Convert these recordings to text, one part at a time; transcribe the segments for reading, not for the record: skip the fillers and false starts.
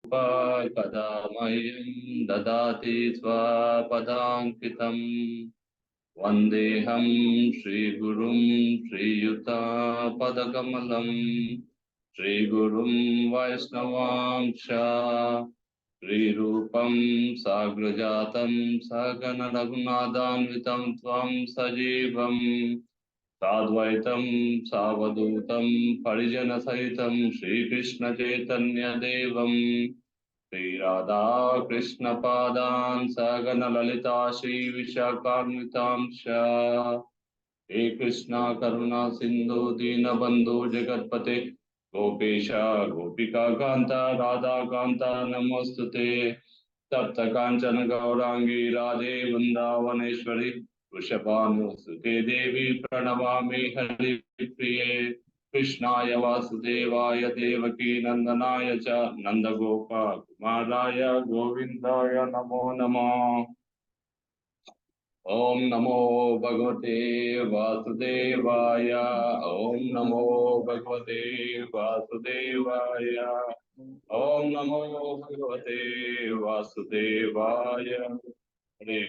kada mahyam dadati swapadankitam Vandeham Shri Gurum Shri Yuta Padakamalam Shri Gurum Vaisnavamsha Shri Rupam Sagrajatam Sagana Raghunadanvitam Tvam Sajivam Sadvaitam Savadutam Parijana Sahitam Shri Krishna Chaitanya Devam Shri Radha Krishna Padan Sagana Lalita Shri Vishakarmitam Shah Shri Krishna Karuna Sindhu Dina Bandhu Jagatpate Gopesha Gopika Kanta Radha Kanta Namostute Tapta Kanchana Gaurangi Radhe Vrindavaneshwari Vrishabhanu Sute Devi Pranamami Hari Priye Krishnaya Vasudevaya Devaki Nandanaya Cha Nandagopa Kumaraya Govindaya Namo Namo Om Namo Bhagavate Vasudevaya Om Namo Bhagavate Vasudevaya Om Namo Bhagavate Vasudevaya Hare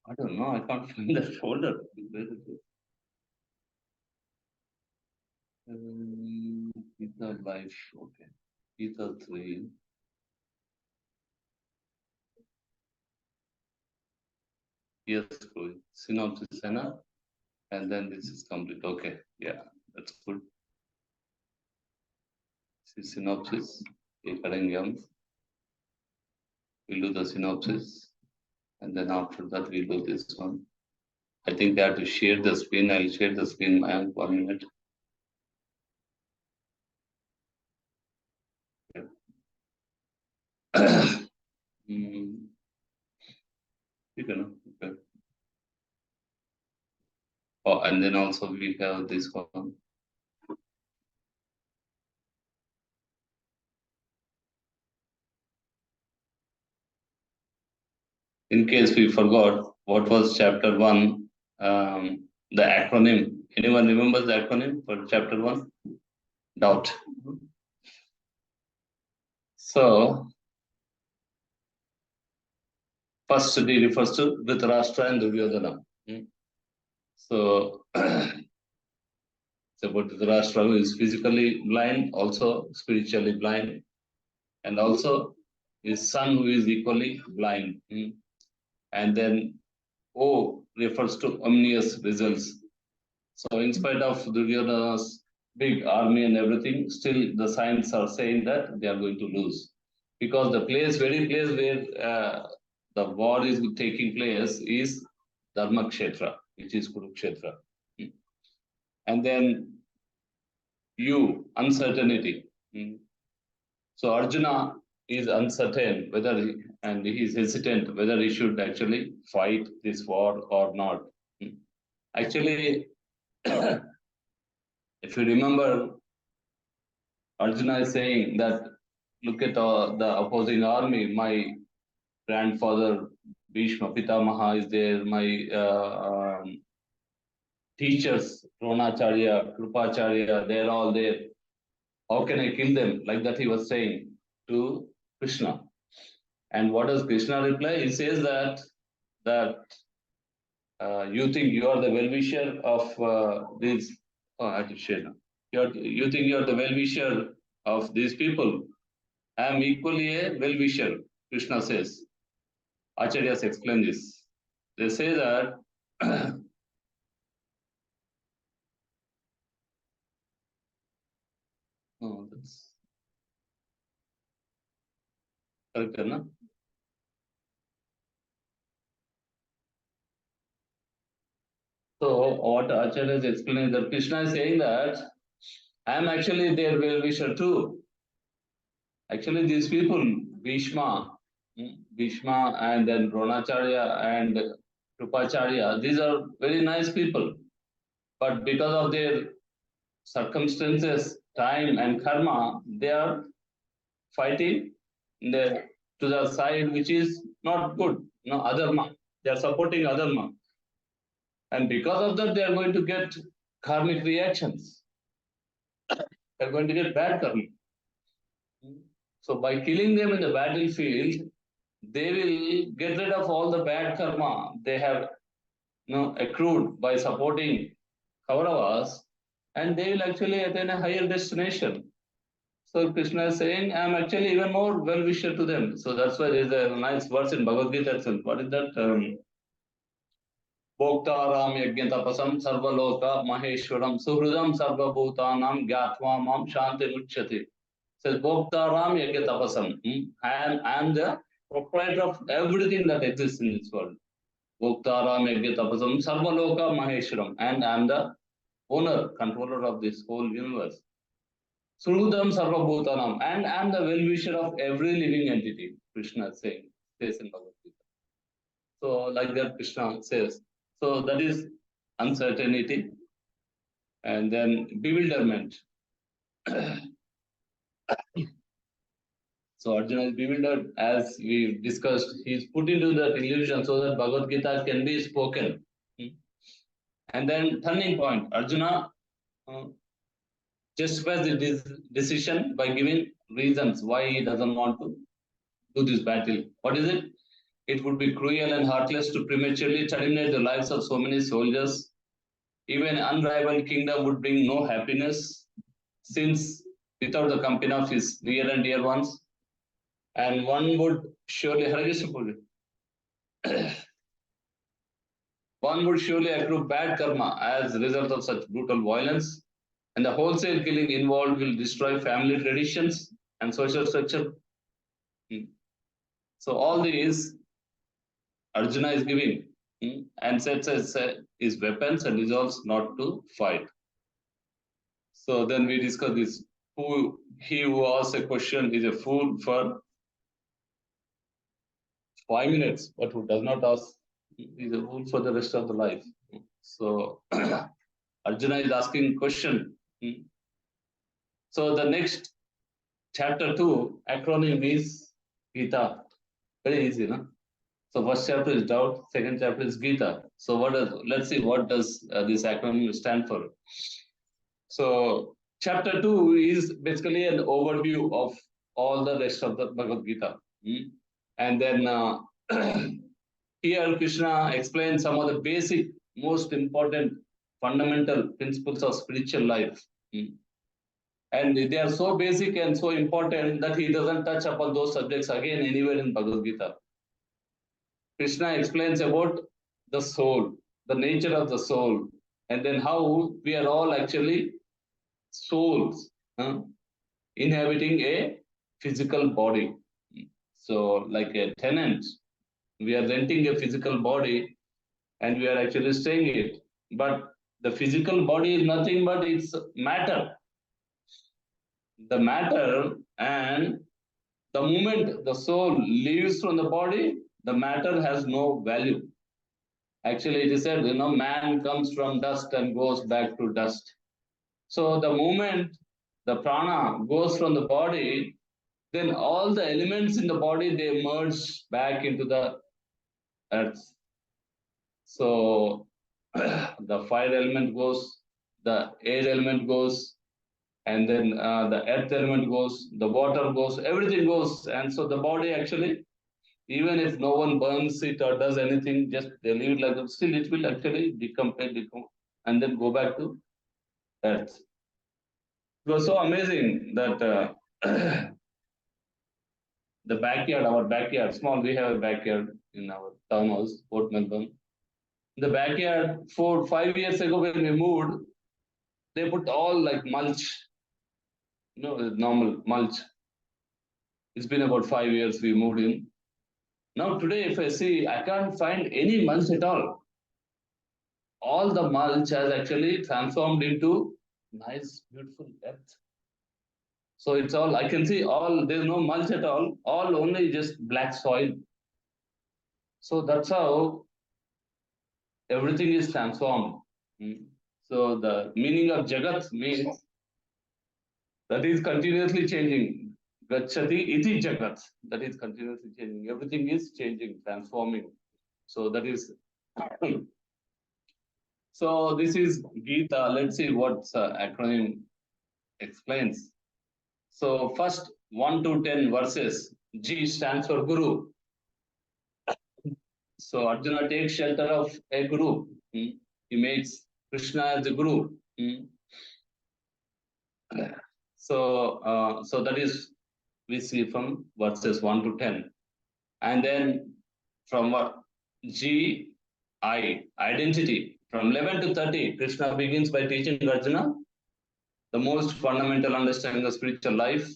I don't know, I can't find that folder. Where is it? Gita Life, okay. Gita 3. Yes, Guru. Synopsis, Anna. And then this is complete. Okay, yeah, that's good. This is synopsis. We'll do the synopsis. And then after that, we'll do this one. I think they have to share the screen. I'll share the screen, man, 1 minute. Okay. Oh, and then also we have this one. In case we forgot what was chapter 1, the acronym. Anyone remembers the acronym for chapter 1? Doubt. So, first study refers to Dhritarashtra and Duryodhana. So, it's about Dhritarashtra who is physically blind, also spiritually blind, and also his son who is equally blind. And then O refers to ominous results. So in spite of Duryodhana's big army and everything, still the signs are saying that they are going to lose. Because the very place where the war is taking place is Dharmakshetra, which is Kurukshetra. And then U, uncertainty. So Arjuna is uncertain whether and he is hesitant whether he should actually fight this war or not. Actually, if you remember, Arjuna is saying that look at the opposing army. My grandfather Bhishma Pitamaha is there. My teachers Dronacharya, Krupacharya, they're all there. How can I kill them? Like that he was saying to Krishna. And what does Krishna reply? He says that you think you are the well-wisher of these. Oh, I have to share now. You think you are the well-wisher of these people. I am equally a well-wisher, Krishna says. Acharyas explain this. They say that oh, that's correct, no? So what Acharya is explaining that Krishna is saying that I am actually their well-wisher too. Actually, these people, Bhishma, Bhishma and then Dronacharya and Krupacharya, these are very nice people. But because of their circumstances, time and karma, they are fighting to the side which is not good, adharma. They are supporting adharma. And because of that, they are going to get karmic reactions. They are going to get bad karma. So by killing them in the battlefield, they will get rid of all the bad karma they have accrued by supporting Kauravas, and they will actually attain a higher destination. So Krishna is saying, I am actually even more well-wisher to them. So that's why there is a nice verse in Bhagavad Gita. What is that? Bhoktaram yajnatapasam sarvaloka maheshwaram suhridam sarvabhutanam gyatva mam shanti muchyate. Says Bhoktaram yajnatapasam. I am the proprietor of everything that exists in this world. Bhoktaram yajnatapasam sarvaloka maheshwaram. And I am the owner, controller of this whole universe. Surudam Sarvabhutanam, and I am the well-wisher of every living entity, Krishna says in Bhagavad Gita. So, like that, Krishna says. So, that is uncertainty and then bewilderment. So, Arjuna is bewildered, as we discussed. He is put into that illusion so that Bhagavad Gita can be spoken. And then, turning point, Arjuna justifies the decision by giving reasons why he doesn't want to do this battle. What is it? It would be cruel and heartless to prematurely terminate the lives of so many soldiers. Even an unrivaled kingdom would bring no happiness, since without the company of his near and dear ones, and one would surely one would surely accrue bad karma as a result of such brutal violence, and the wholesale killing involved will destroy family traditions and social structure. So all these Arjuna is giving and sets as his weapons and resolves not to fight. So then we discuss this. He who asks a question is a fool for 5 minutes, but who does not ask is a fool for the rest of the life. So Arjuna is asking question. So the next chapter 2 acronym is Gita. Very easy, no? So first chapter is doubt, second chapter is Gita. So let's see what does this acronym stand for. So chapter 2 is basically an overview of all the rest of the Bhagavad Gita. And then here Krishna explains some of the basic, most important, fundamental principles of spiritual life. And they are so basic and so important that he doesn't touch upon those subjects again anywhere in Bhagavad Gita. Krishna explains about the soul, the nature of the soul, and then how we are all actually souls inhabiting a physical body. So, like a tenant, we are renting a physical body and we are actually staying it. But the physical body is nothing but it's matter. The matter, and the moment the soul leaves from the body, the matter has no value. Actually, it is said, man comes from dust and goes back to dust. So the moment the prana goes from the body, then all the elements in the body, they merge back into the earth. So the fire element goes, the air element goes, and then the earth element goes, the water goes, everything goes. And so the body actually, even if no one burns it or does anything, just they leave it like that, still it will actually decompose, and then go back to earth. It was so amazing that the backyard, our backyard, small, we have a backyard in our townhouse, Port Melbourne. The backyard, 4-5 years ago when we moved, they put all like mulch, normal mulch. It's been about 5 years we moved in. Now today, if I see, I can't find any mulch at all. all the mulch has actually transformed into nice, beautiful earth. So it's all, I can see all, there's no mulch at all only just black soil. So that's how everything is transformed. So the meaning of Jagat means that is continuously changing. Gachati iti Jagat. That is continuously changing. Everything is changing, transforming. So that is. So this is Gita. Let's see what acronym explains. So first 1 to 10 verses. G stands for Guru. So Arjuna takes shelter of a Guru. He makes Krishna as the Guru. So that is we see from verses 1 to 10. And then from what G I identity from 11 to 30, Krishna begins by teaching Arjuna the most fundamental understanding of spiritual life.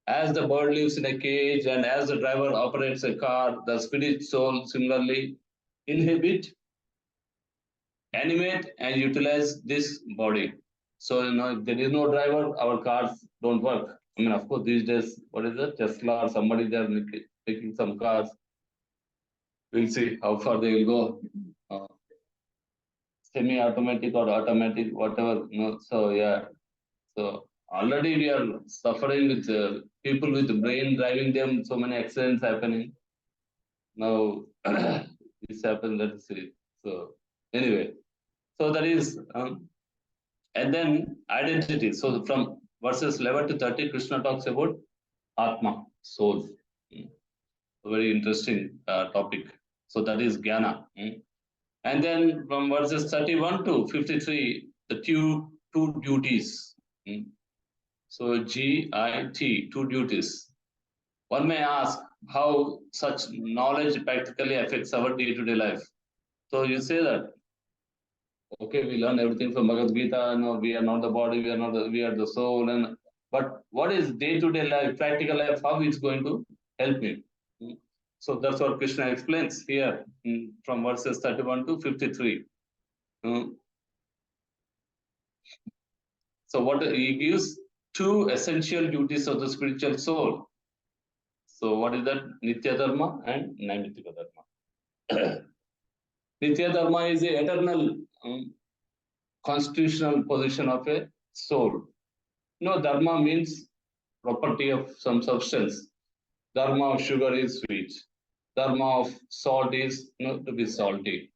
As the bird lives in a cage and as the driver operates a car, the spirit soul similarly inhabit, animate, and utilize this body. So, if there is no driver, our cars don't work. I mean, of course, these days, what is it? Tesla or somebody there making some cars. We'll see how far they will go. Semi-automatic or automatic, whatever. So, yeah. So, already we are suffering with people with brain driving them, so many accidents happening. Now, this happened, let's see. So, anyway, so that is, and then identity. So, from verses 11 to 30, Krishna talks about Atma, soul. A very interesting topic. So, that is Jnana. And then from verses 31 to 53, the two duties. So GIT, two duties. One may ask how such knowledge practically affects our day-to-day life. So you say that, okay, we learn everything from Bhagavad Gita. No, we are not the body, we are the soul. But what is day-to-day life, practical life? How it's going to help me? So that's what Krishna explains here from verses 31 to 53. So what he gives two essential duties of the spiritual soul. So what is that? Nitya Dharma and Naimittika Dharma. Nitya Dharma is the eternal constitutional position of a soul. Dharma means property of some substance. Dharma of sugar is sweet. Dharma of salt is to be salty.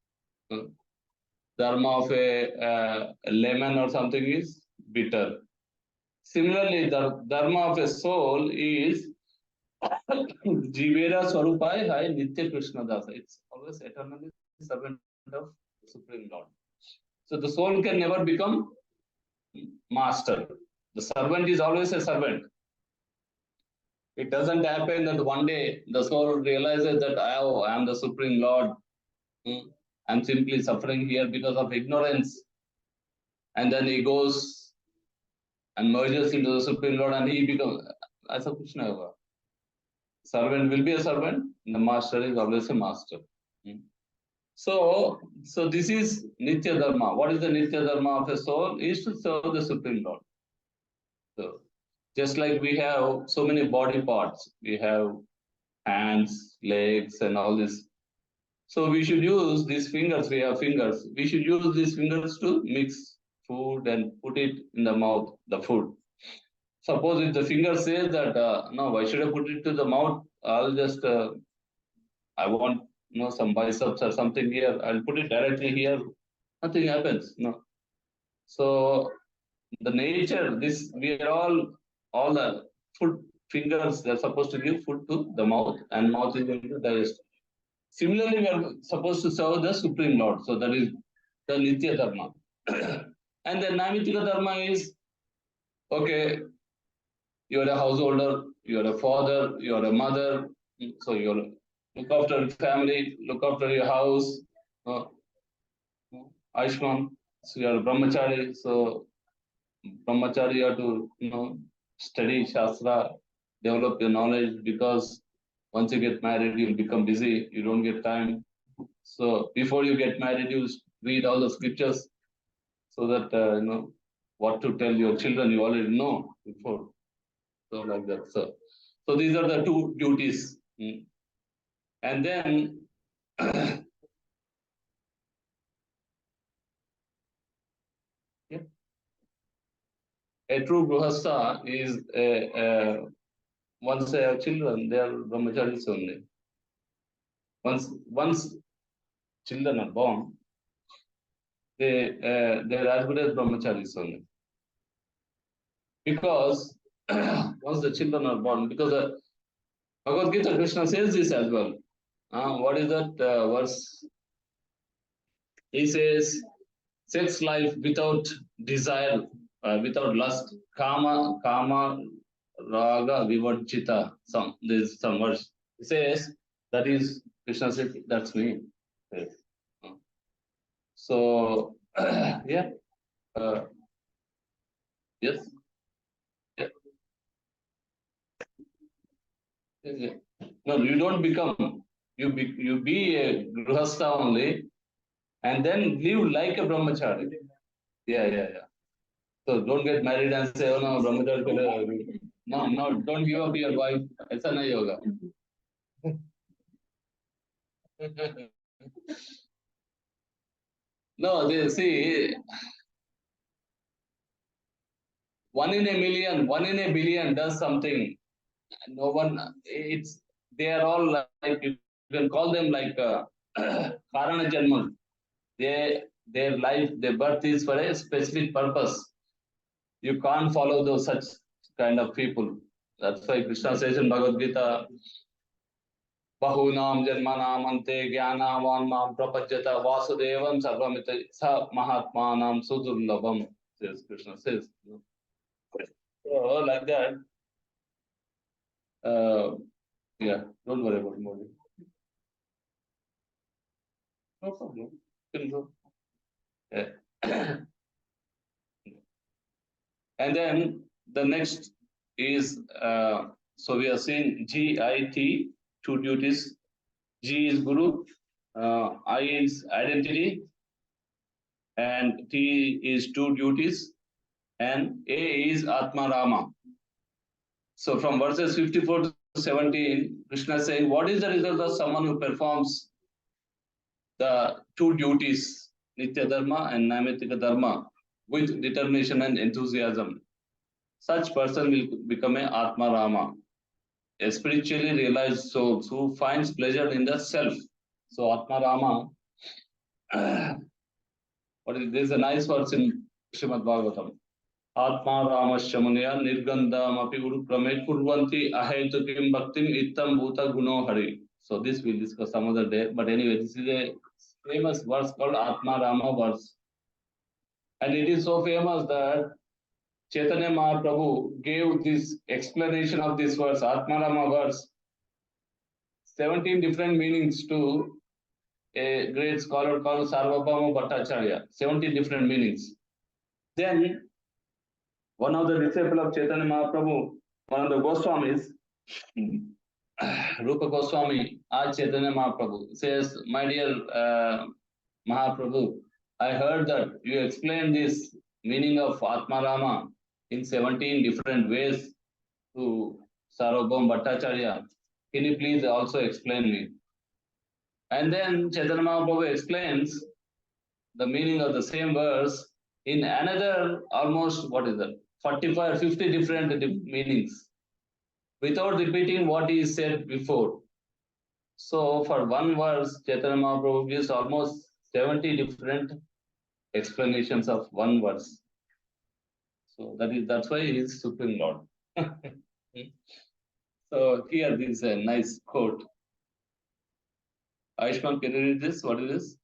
Dharma of a lemon or something is bitter. Similarly, the dharma of a soul is Jivera Swarupai Hai Nitya Krishna Dasa. It's always eternally servant of the Supreme Lord. So the soul can never become master. The servant is always a servant. It doesn't happen that one day the soul realizes that I am the Supreme Lord. I'm simply suffering here because of ignorance. And then he goes and merges into the Supreme Lord and he becomes as a Krishna. Servant will be a servant, the master is always a master. So this is Nitya Dharma. What is the Nitya Dharma of a soul? Is to serve the Supreme Lord. So just like we have so many body parts, we have hands, legs, and all this. So we should use these fingers. We have fingers. We should use these fingers to mix food and put it in the mouth, the food. Suppose if the finger says that, no, why should I put it to the mouth? I'll just, I want some biceps or something here. I'll put it directly here. Nothing happens. No. So the nature, we are all the food fingers, they're supposed to give food to the mouth and mouth is going to digest. Similarly, we are supposed to serve the Supreme Lord. So that is the Nitya Dharma. And the Naimittika Dharma is, okay, you're a householder, you're a father, you're a mother, so you look after your family, look after your house. Aishman, so you're a brahmachari, so brahmachari you have to study Shastra, develop your knowledge, because once you get married, you'll become busy, you don't get time. So before you get married, you read all the scriptures so that what to tell your children. You already know before. So like that. So these are the two duties. And then yeah, a true Grihastha is once they have children, they are brahmacharis only. Once children are born, they are as good as brahmacharis only. Because once the children are born, because Bhagavad Gita, Krishna says this as well. What is that verse? He says, sex life without desire, without lust, kama, raga, vivarjita. There's some verse. He says, that is, Krishna said, that's me. Yes. So, yeah, yes, yeah, yes, yeah. No, you don't become, you be a grihastha only, and then live like a brahmachari. Yeah. So don't get married and say, oh no, brahmachari. No, don't give up your wife. Aisa nahi hoga. No, they see, one in a million, one in a billion does something. No one, they are all like, you can call them like Karana Janman. Their life, their birth is for a specific purpose. You can't follow those such kind of people. That's why Krishna says in Bhagavad Gita, Bahunam Janmanam Ante Jnanavan Mam Prapajjata Vasudevam Sarvamita Sa Mahatmanam Sudurlabham, says Krishna says. So like that, yeah, don't worry about movie. No problem. You can go. Yeah. And then the next is, so we are seeing GIT, two duties. G is Guru, I is identity, and T is two duties, and A is Atma Rama. So from verses 54 to 17, Krishna is saying, what is the result of someone who performs the two duties, Nitya Dharma and Naimitika Dharma, with determination and enthusiasm? Such person will become a Atma Rama, a spiritually realized soul who finds pleasure in the self. So Atma Rama, there's a nice verse in Srimad Bhagavatam. Atma Ramasya Munaya Nirgandham api urukrame kurvanti ahetukim bhaktim ittam bhuta guno hari. So this we'll discuss some other day. But anyway, this is a famous verse called Atma Rama verse. And it is so famous that Chaitanya Mahaprabhu gave this explanation of this verse, Atma Rama verse, 17 different meanings to a great scholar called Sarvabhauma Bhattacharya. 17 different meanings. Then one of the disciples of Chaitanya Mahaprabhu, one of the Goswamis, Rupa Goswami, asked Chaitanya Mahaprabhu, says, my dear Mahaprabhu, I heard that you explained this meaning of Atma Rama in 17 different ways to Sarvabhauma Bhattacharya. Can you please also explain me? And then Chaitanya Mahaprabhu explains the meaning of the same verse in another almost, 45 or 50 different meanings, without repeating what he said before. So for one verse, Chaitanya Mahaprabhu gives almost 70 different explanations of one verse. So that's why he is Supreme Lord. So here this is a nice quote. Aishman, can you read this? What is this?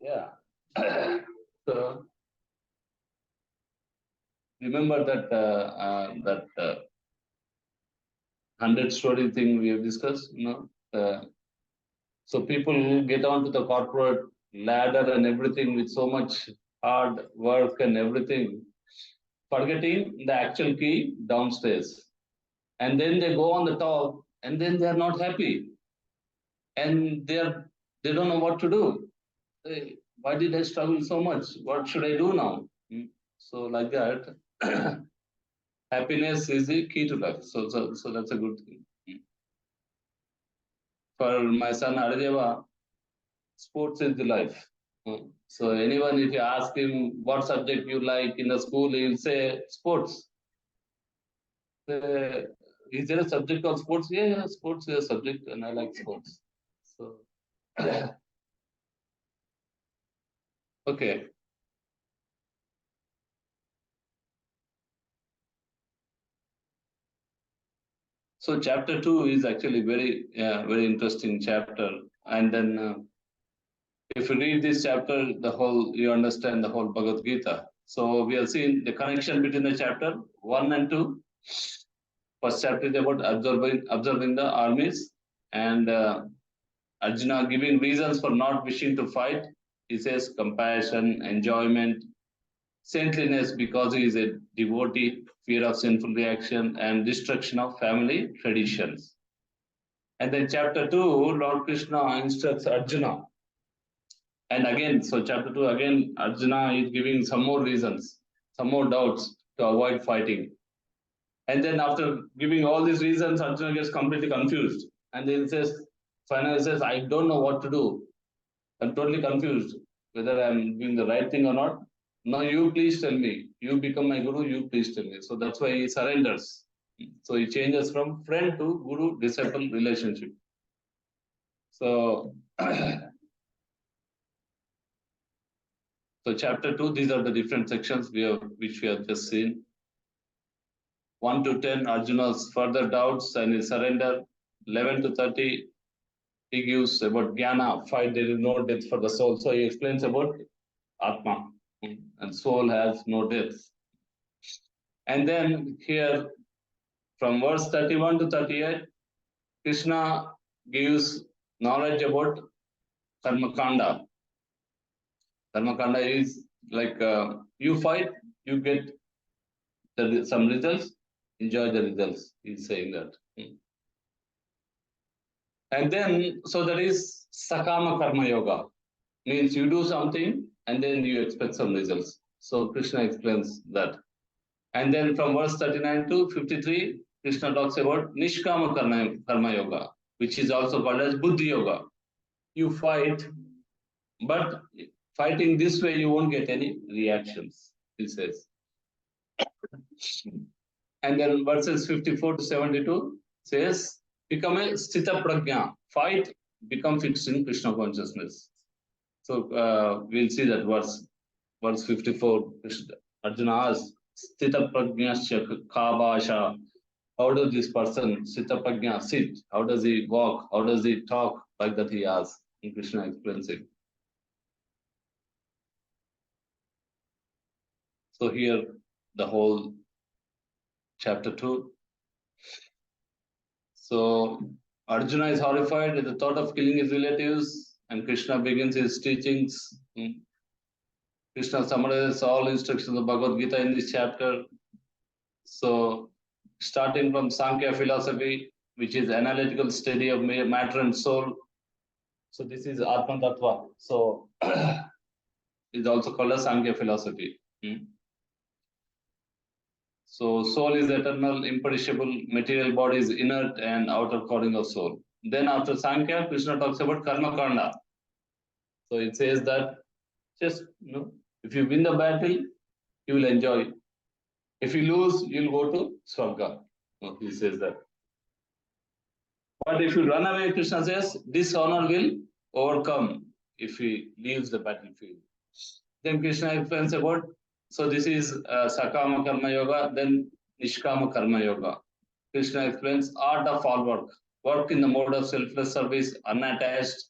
Yeah. So remember that 100 story thing we have discussed, So people get onto the corporate ladder and everything with so much hard work and everything, forgetting the actual key downstairs. And then they go on the top and then they are not happy. And they don't know what to do. Why did I struggle so much? What should I do now? So like that, happiness is the key to life. So that's a good thing. For my son Aradeva, sports is the life. So anyone, if you ask him what subject you like in the school, he'll say sports. Is there a subject called sports? Yeah, sports is a subject, and I like sports. So okay. So chapter 2 is actually very interesting chapter. And then if you read this chapter, you understand the whole Bhagavad Gita. So we have seen the connection between the chapter 1 and 2. First chapter is about observing the armies, and Arjuna giving reasons for not wishing to fight. He says compassion, enjoyment, saintliness because he is a devotee, fear of sinful reaction, and destruction of family traditions. And then chapter 2, Lord Krishna instructs Arjuna. And again, so chapter 2, again, Arjuna is giving some more reasons, some more doubts to avoid fighting. And then after giving all these reasons, Arjuna gets completely confused. And then he says, finally he says, I don't know what to do. I'm totally confused whether I'm doing the right thing or not. Now you please tell me. You become my guru, you please tell me. So that's why he surrenders. So he changes from friend to guru disciple relationship. So, so chapter 2, these are the different sections which we have just seen. 1 to 10, Arjuna's further doubts and his surrender. 11 to 30, he gives about Jnana, fight, there is no death for the soul. So he explains about Atma, and soul has no death. And then here, from verse 31 to 38, Krishna gives knowledge about Karmakanda. Karmakanda is like you fight, you get some results, enjoy the results. He's saying that. And then, so that is Sakama Karma Yoga, means you do something and then you expect some results. So Krishna explains that. And then from verse 39 to 53, Krishna talks about Nishkama Karma Yoga, which is also called as Buddhi Yoga. You fight, but fighting this way, you won't get any reactions, he says. And then verses 54 to 72 says, become a Sthita Prajna, fight, become fixed in Krishna consciousness. So we'll see that verse 54, Arjuna asks, Sthita Prajnasya Kabasha. How does this person, Sthita Prajna, sit? How does he walk? How does he talk? Like that he asks. And Krishna explains it. So here, the whole chapter 2. So Arjuna is horrified at the thought of killing his relatives, and Krishna begins his teachings. Krishna summarizes all instructions of Bhagavad Gita in this chapter. So starting from Sankhya philosophy, which is analytical study of matter and soul. So this is Atma Tattva. So it's also called as Sankhya philosophy. So soul is eternal, imperishable, material body is inert and outer cording of soul. Then after Sankhya, Krishna talks about Karma Kanda. So it says that just, if you win the battle, you will enjoy. If you lose, you'll go to Swarga. He says that. But if you run away, Krishna says, dishonor will overcome if he leaves the battlefield. Then Krishna explains about, so this is Sakama Karma Yoga, then Nishkama Karma Yoga. Krishna explains art of all work. Work in the mode of selfless service, unattached,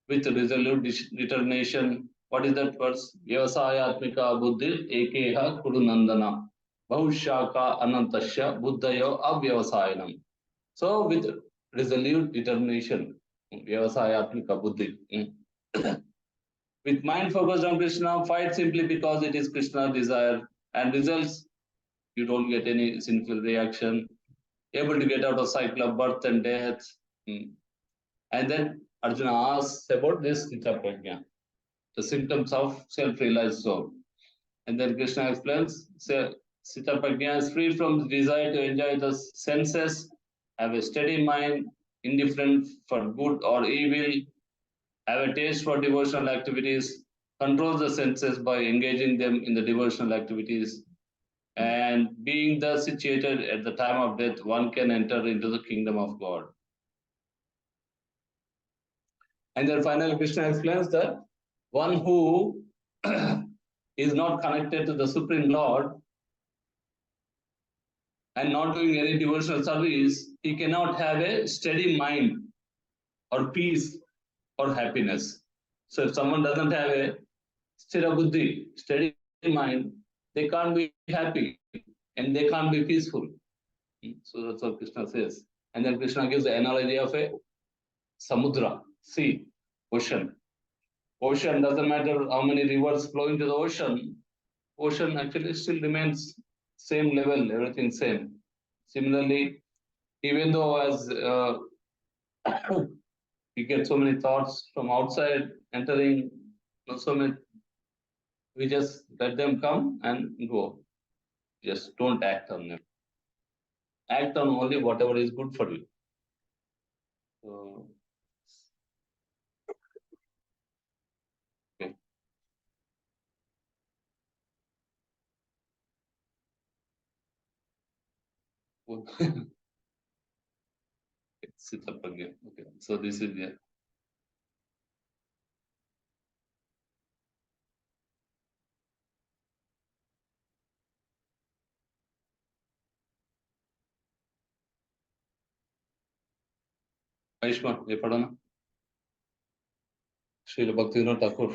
with resolute determination. What is that verse? Vyavasayatmika buddhir ekeha kudunandana. Bahushaka anantasya buddhayo avyavasayanam. So with resolute determination, Vyavasayatmika buddhi. With mind focused on Krishna, fight simply because it is Krishna's desire, and results you don't get any sinful reaction, able to get out of cycle of birth and death. And then Arjuna asks about this Sita Prajna, the symptoms of self-realized soul. And then Krishna explains, Sita Prajna is free from the desire to enjoy the senses, have a steady mind, indifferent for good or evil, have a taste for devotional activities, controls the senses by engaging them in the devotional activities, and being thus situated at the time of death, one can enter into the kingdom of God. And then finally, Krishna explains that one who is not connected to the Supreme Lord and not doing any devotional service, he cannot have a steady mind or peace or happiness. So if someone doesn't have a sthira buddhi, steady mind, they can't be happy and they can't be peaceful. So that's what Krishna says. And then Krishna gives the analogy of a samudra, sea, ocean. Ocean doesn't matter how many rivers flow into the ocean. Ocean actually still remains same level, everything same. Similarly, even though as we get so many thoughts from outside entering, so many, we just let them come and go. Just don't act on them. Act on only whatever is good for you. So, okay. Sit up again. Okay. So this is the Aishma, ये पढ़ो ना श्रील भक्तिविनोद ठाकुर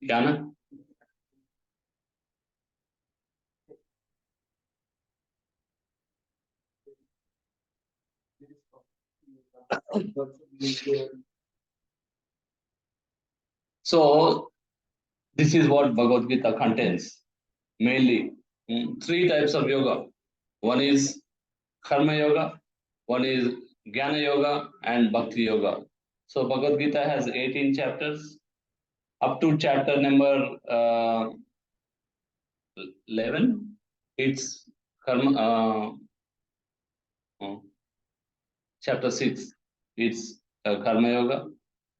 क्या ना So this is what Bhagavad Gita contains mainly. Three types of yoga. One is karma yoga, one is jnana yoga, and bhakti yoga. So Bhagavad Gita has 18 chapters. Up to chapter number 11, it's karma. Chapter 6, it's karma yoga.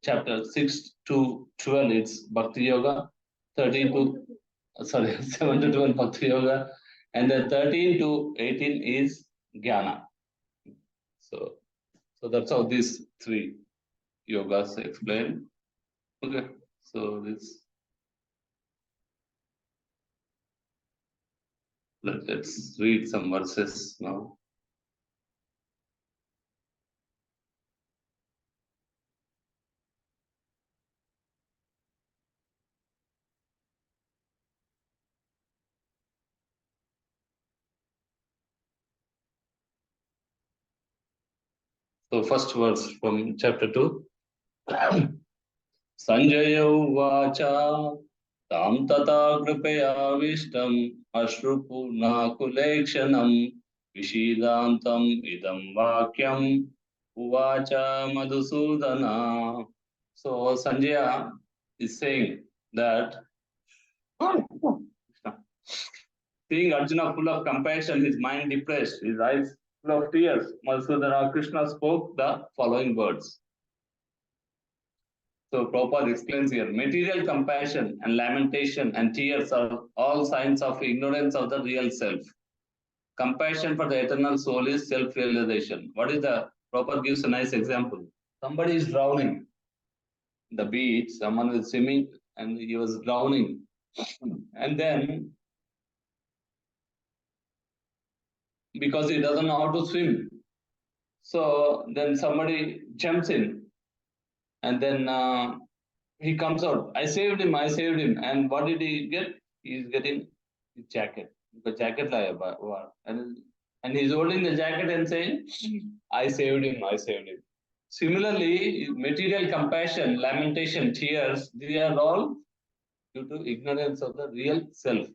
Chapter 6 to 12, it's bhakti yoga. 13 to 7 to 12 bhakti yoga, and then 13 to 18 is jnana. So that's how these three yogas explain. Okay, so let's read some verses now. So first verse from chapter 2. Sanjay Uvacha Tam Tata Kripayavistam Ashrupunakulekshanam Vishidantam Idam Vakyam Uvacha Madhusudana. So Sanjaya is saying that seeing Arjuna full of compassion, his mind depressed, his eyes full of tears, Madhusudana Krishna spoke the following words. So Prabhupada explains here, material compassion and lamentation and tears are all signs of ignorance of the real self. Compassion for the eternal soul is self-realization. What is the, Prabhupada gives a nice example. Somebody is drowning. The beach, someone was swimming and he was drowning. And then, because he doesn't know how to swim, so then somebody jumps in and then he comes out. I saved him. I saved him. And what did he get? He's getting his jacket. The jacket and he's holding the jacket and saying, I saved him. I saved him. Similarly, material compassion, lamentation, tears, they are all due to ignorance of the real self.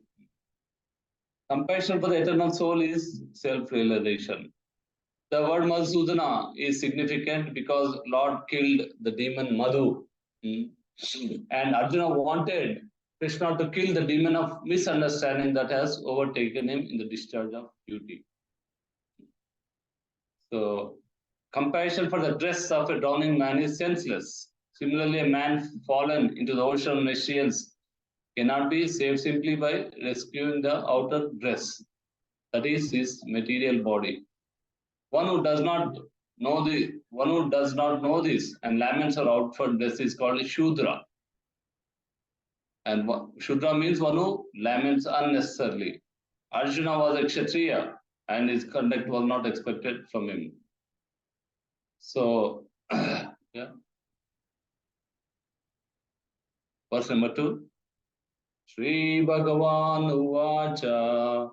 Compassion for the eternal soul is self-realization. The word Madhusudana is significant because Lord killed the demon Madhu. And Arjuna wanted Krishna to kill the demon of misunderstanding that has overtaken him in the discharge of duty. So, compassion for the dress of a drowning man is senseless. Similarly, a man fallen into the ocean of nations cannot be saved simply by rescuing the outer dress, that is his material body. One who does not know this and laments or outward dress is called Shudra. And Shudra means one who laments unnecessarily. Arjuna was a Kshatriya and his conduct was not expected from him. So, yeah. Verse number 2. Shri Bhagavan Uvacha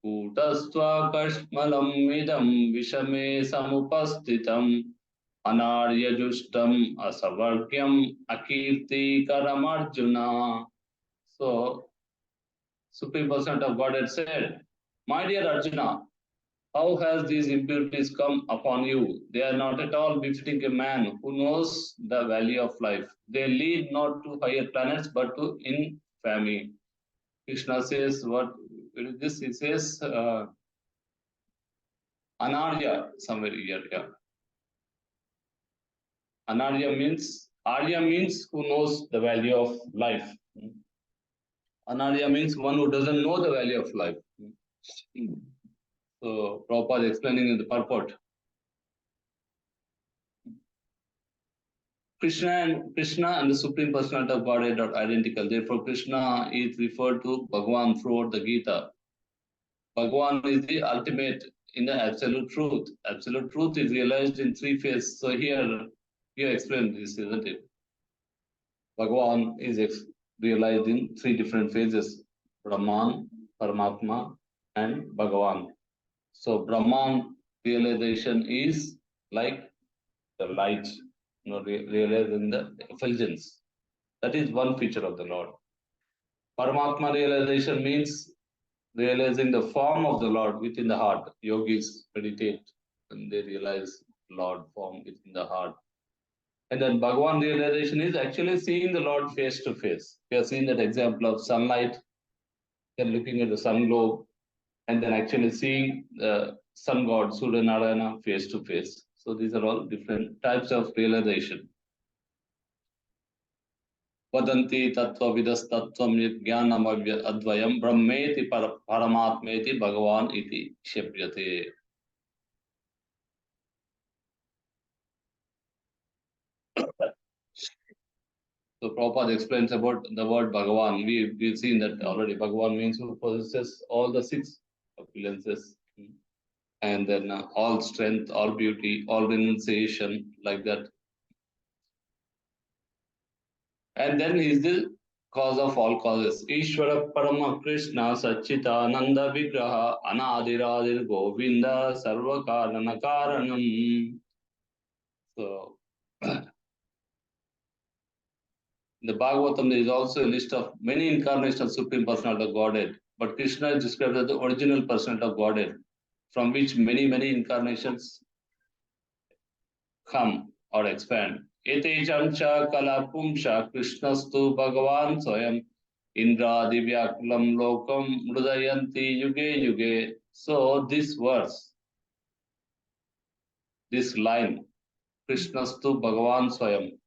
Kutastva Kashmalam Idam Vishame Samupastitam Anarya Justam Asavargyam Akirti Karamarjuna. So, Supreme Person of Godhead said, my dear Arjuna, how has these impurities come upon you? They are not at all befitting a man who knows the value of life. They lead not to higher planets but to infamy. Krishna says, what is this? He says, Anarya, somewhere here. Yeah. Anarya means, Arya means who knows the value of life. Anarya means one who doesn't know the value of life. So Prabhupada is explaining in the purport. Krishna and the Supreme Personality of Godhead are identical. Therefore, Krishna is referred to Bhagavan throughout the Gita. Bhagavan is the ultimate in the absolute truth. Absolute truth is realized in three phases. So here explained this, isn't it? Bhagavan is realized in three different phases: Brahman, Paramatma, and Bhagavan. So Brahman realization is like the light, realizing the effulgence. That is one feature of the Lord. Paramatma realization means realizing the form of the Lord within the heart. Yogis meditate and they realize Lord form within the heart. And then Bhagavan realization is actually seeing the Lord face to face. We have seen that example of sunlight, then looking at the sun globe, and then actually seeing the sun god Surya Narayana face to face. So these are all different types of realization. Vadanti tattva vidas tattvam jnanam advayam brahmeti paramatmeti bhagavan iti shepyate. So Prabhupada explains about the word Bhagavan. We've seen that already. Bhagavan means who possesses all the six opulences. And then all strength, all beauty, all renunciation, like that. And then he is the cause of all causes. Ishvara Parama Krishna Sachita Nanda Vigraha Anadiradir Govinda Sarva Karana Karanam. So in the Bhagavatam, there is also a list of many incarnations of Supreme Personality of Godhead. But Krishna is described as the original Personality of Godhead, from which many incarnations come or expand. Etechancha kalapumsha Krishnastu Bhagavan Swayam Indra Divyakulam Lokam Mrudayanti Yuge Yuge. So this verse, this line, Krishnastu Bhagavan Swayam,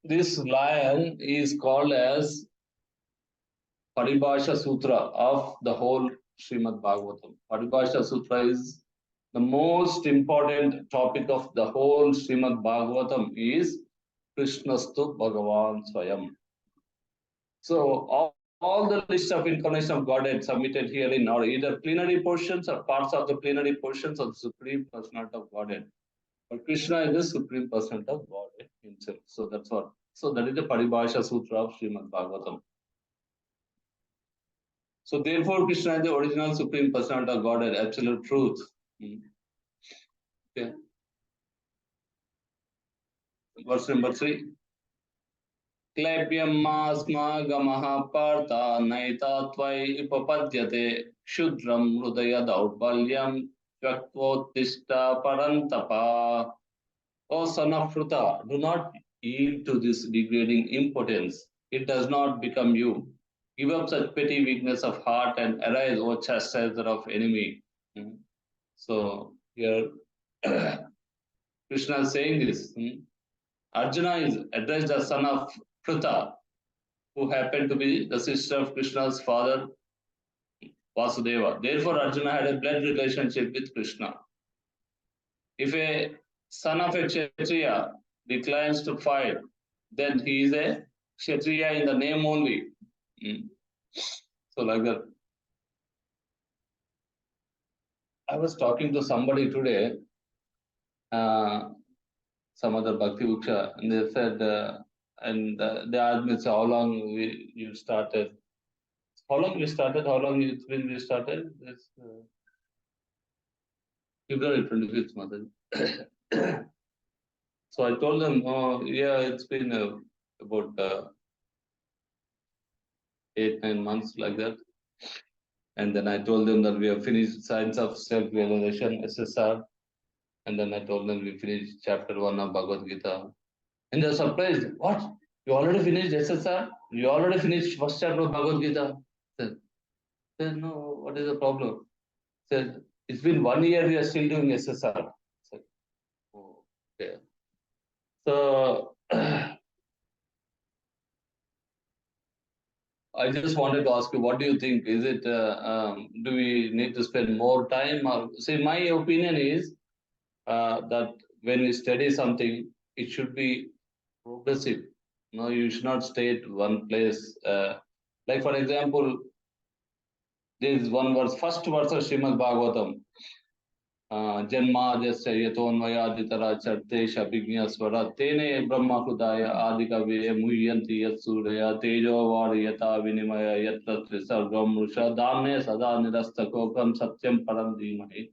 this line is called as Paribhasha Sutra of the whole Srimad Bhagavatam. Paribhasha Sutra is the most important topic of the whole Srimad Bhagavatam is Krishnastu Bhagavan Swayam. So all the list of incarnation of Godhead submitted herein are either plenary portions or parts of the plenary portions of the Supreme Personality of Godhead. But Krishna is the Supreme Personality of Godhead himself. So that's what So that is the Paribhasha Sutra of Srimad Bhagavatam. So therefore, Krishna is the original Supreme Personality of Godhead, absolute truth. Okay. Verse number 3. Klebhyam masma gamaha partha naita tvai upapadyate shudram hridaya daurbalyam tyaktvottishta parantapa. O son of Pruta, do not yield to this degrading impotence. It does not become you. Give up such petty weakness of heart and arise, O chastiser of enemy. So here Krishna is saying this. Arjuna is addressed as son of Pruta, who happened to be the sister of Krishna's father, Vasudeva. Therefore, Arjuna had a blood relationship with Krishna. If a son of a Kshatriya declines to fight, then he is a Kshatriya in the name only. So, like that. I was talking to somebody today, some other Bhakti Uksha, and they said, they asked me, so how long you started? How long we started? How long it's been we started? It's February 25th, Mother. So I told them, oh, yeah, it's been about 8-9 months like that. And then I told them that we have finished Science of Self-Realization, SSR. And then I told them we finished chapter 1 of Bhagavad Gita. And they're surprised. What? You already finished SSR? You already finished first chapter of Bhagavad Gita? Said, no, what is the problem? Said, it's been 1 year, we are still doing SSR. Said, oh, okay. So I just wanted to ask you, what do you think? Is it, do we need to spend more time? Or, see, my opinion is that when we study something, it should be progressive. No, you should not stay at one place. Like, for example, there is one verse, first verse of Srimad Bhagavatam. जन्माद्यस्य यतोऽन्वयादितराचर्तेश विज्ञस्वरा तेने ब्रह्महृदाय आदिकवये मुह्यन्ति यत्सूरया तेजो वारयता विनिमय यत्र त्रिसर्गं मृषा धाम्ने सदा निरस्तकोकं सत्यं परं धीमहि.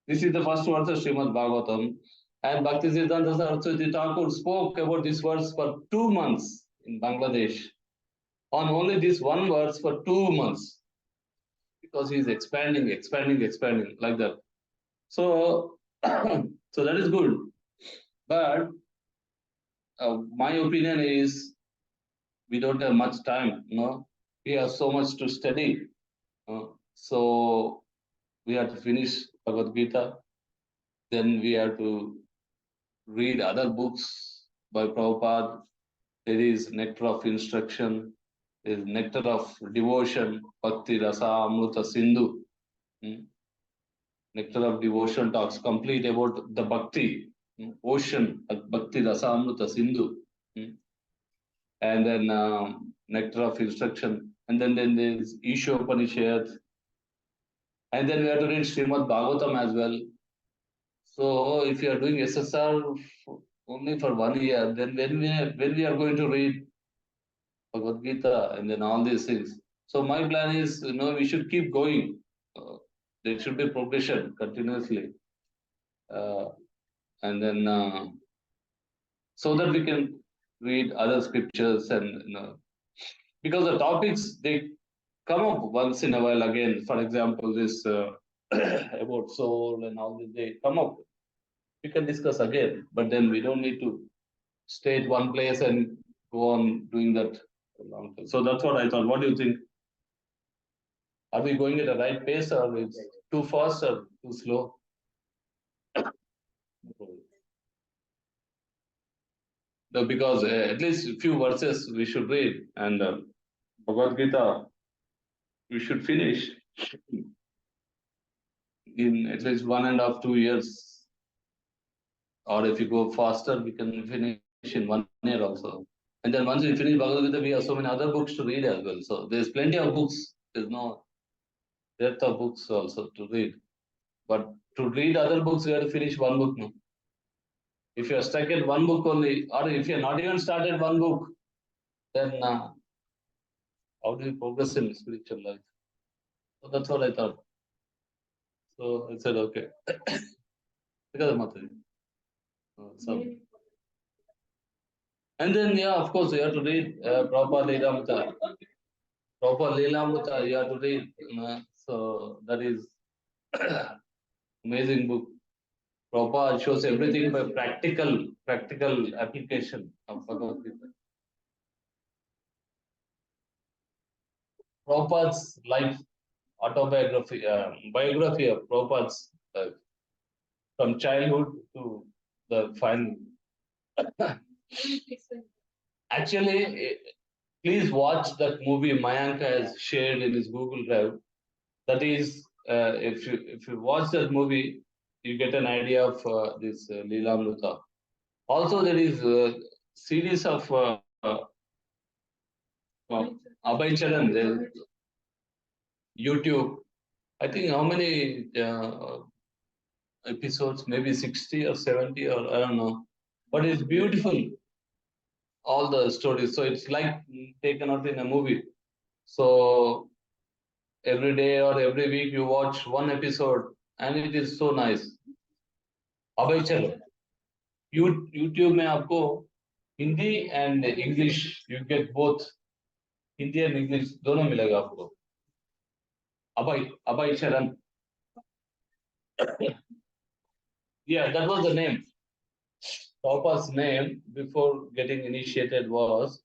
This is the first verse of Srimad Bhagavatam. And Bhaktisiddhanta Saraswati Thakur spoke about this verse for 2 months in Bangladesh. On only this one verse for 2 months. Because he is expanding like that. So, so that is good. But my opinion is we don't have much time. We have so much to study. So we have to finish Bhagavad Gita. Then we have to read other books by Prabhupada. There is Nectar of Instruction. There is Nectar of Devotion, Bhakti Rasa Amruta Sindhu. Nectar of Devotion talks complete about the Bhakti, ocean, Bhakti Rasa Amruta Sindhu. And then Nectar of Instruction. And then there is Isha Upanishad. And then we have to read Srimad Bhagavatam as well. So if you are doing SSR only for 1 year, then when we are going to read Bhagavad Gita and then all these things. So my plan is, we should keep going. There should be progression continuously. And then so that we can read other scriptures and because the topics they come up once in a while again. For example, this about soul and all this, they come up. We can discuss again, but then we don't need to stay at one place and go on doing that for a long time. So that's what I thought. What do you think? Are we going at the right pace, or it's too fast or too slow? No, because at least a few verses we should read, and Bhagavad Gita we should finish in at least 1.5-2 years. Or if you go faster, we can finish in 1 year also. And then once we finish Bhagavad Gita, we have so many other books to read as well. So there's plenty of books. There's no depth of books also to read. But to read other books, we have to finish one book now. If you're stuck in one book only, or if you're not even started one book, then how do you progress in spiritual life? So that's what I thought. So I said, okay. So, and then, yeah, of course, you have to read Prabhupada Leelamrita. Prabhupada Leelamrita, you have to read. So that is amazing book. Prabhupada shows everything by practical application of Bhagavad Gita. Prabhupada's life, autobiography, biography of Prabhupada's life, from childhood to the final. Actually, please watch that movie Mayank has shared in his Google Drive. That is, if you watch that movie, you get an idea of this Leelamrita. Also, there is a series of Abhay Charan, YouTube. I think how many episodes? Maybe 60 or 70 or I don't know. But it's beautiful. All the stories. So it's like taken out in a movie. So every day or every week you watch one episode and it is so nice. Abhay Charan. YouTube में आपको Hindi and English you get both. Hindi and English दोनों मिलेगा आपको. Abhay Charan. Yeah, that was the name. Topper's name before getting initiated was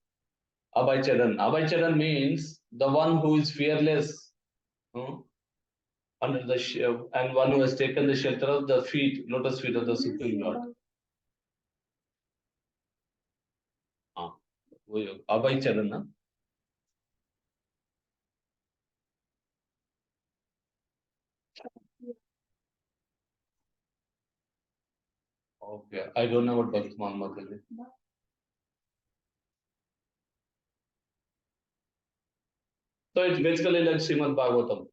Abhay Charan. Abhay Charan means the one who is fearless, under the and one who has taken the shelter of the lotus feet of the Supreme Lord. Abhay Charan. Okay, I don't know what Bhakt Muhammad is. So it's basically like Srimad Bhagavatam.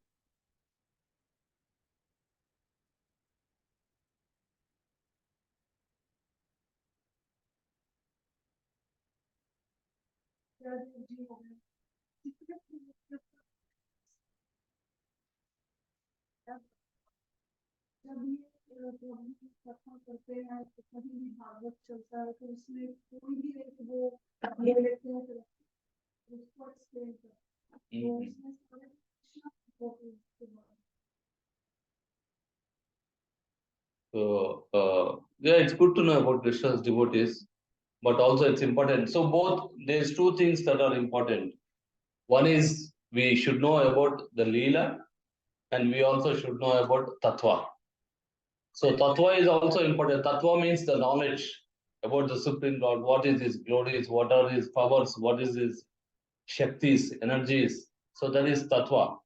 जब ये कथा करते हैं तो कभी भी भागवत चलता है तो उसमें कोई भी एक वो ले लेते हैं तो उसको एक्सप्लेन करते हैं तो उसमें सारे So yeah, it's good to know about Krishna's devotees, but also it's important. So both there's two things that are important. One is we should know about the Leela, and we also should know about Tattva. So Tattva is also important. Tattva means the knowledge about the Supreme Lord. What is his glories? What are his powers? What is his Shaktis, energies? So that is Tattva.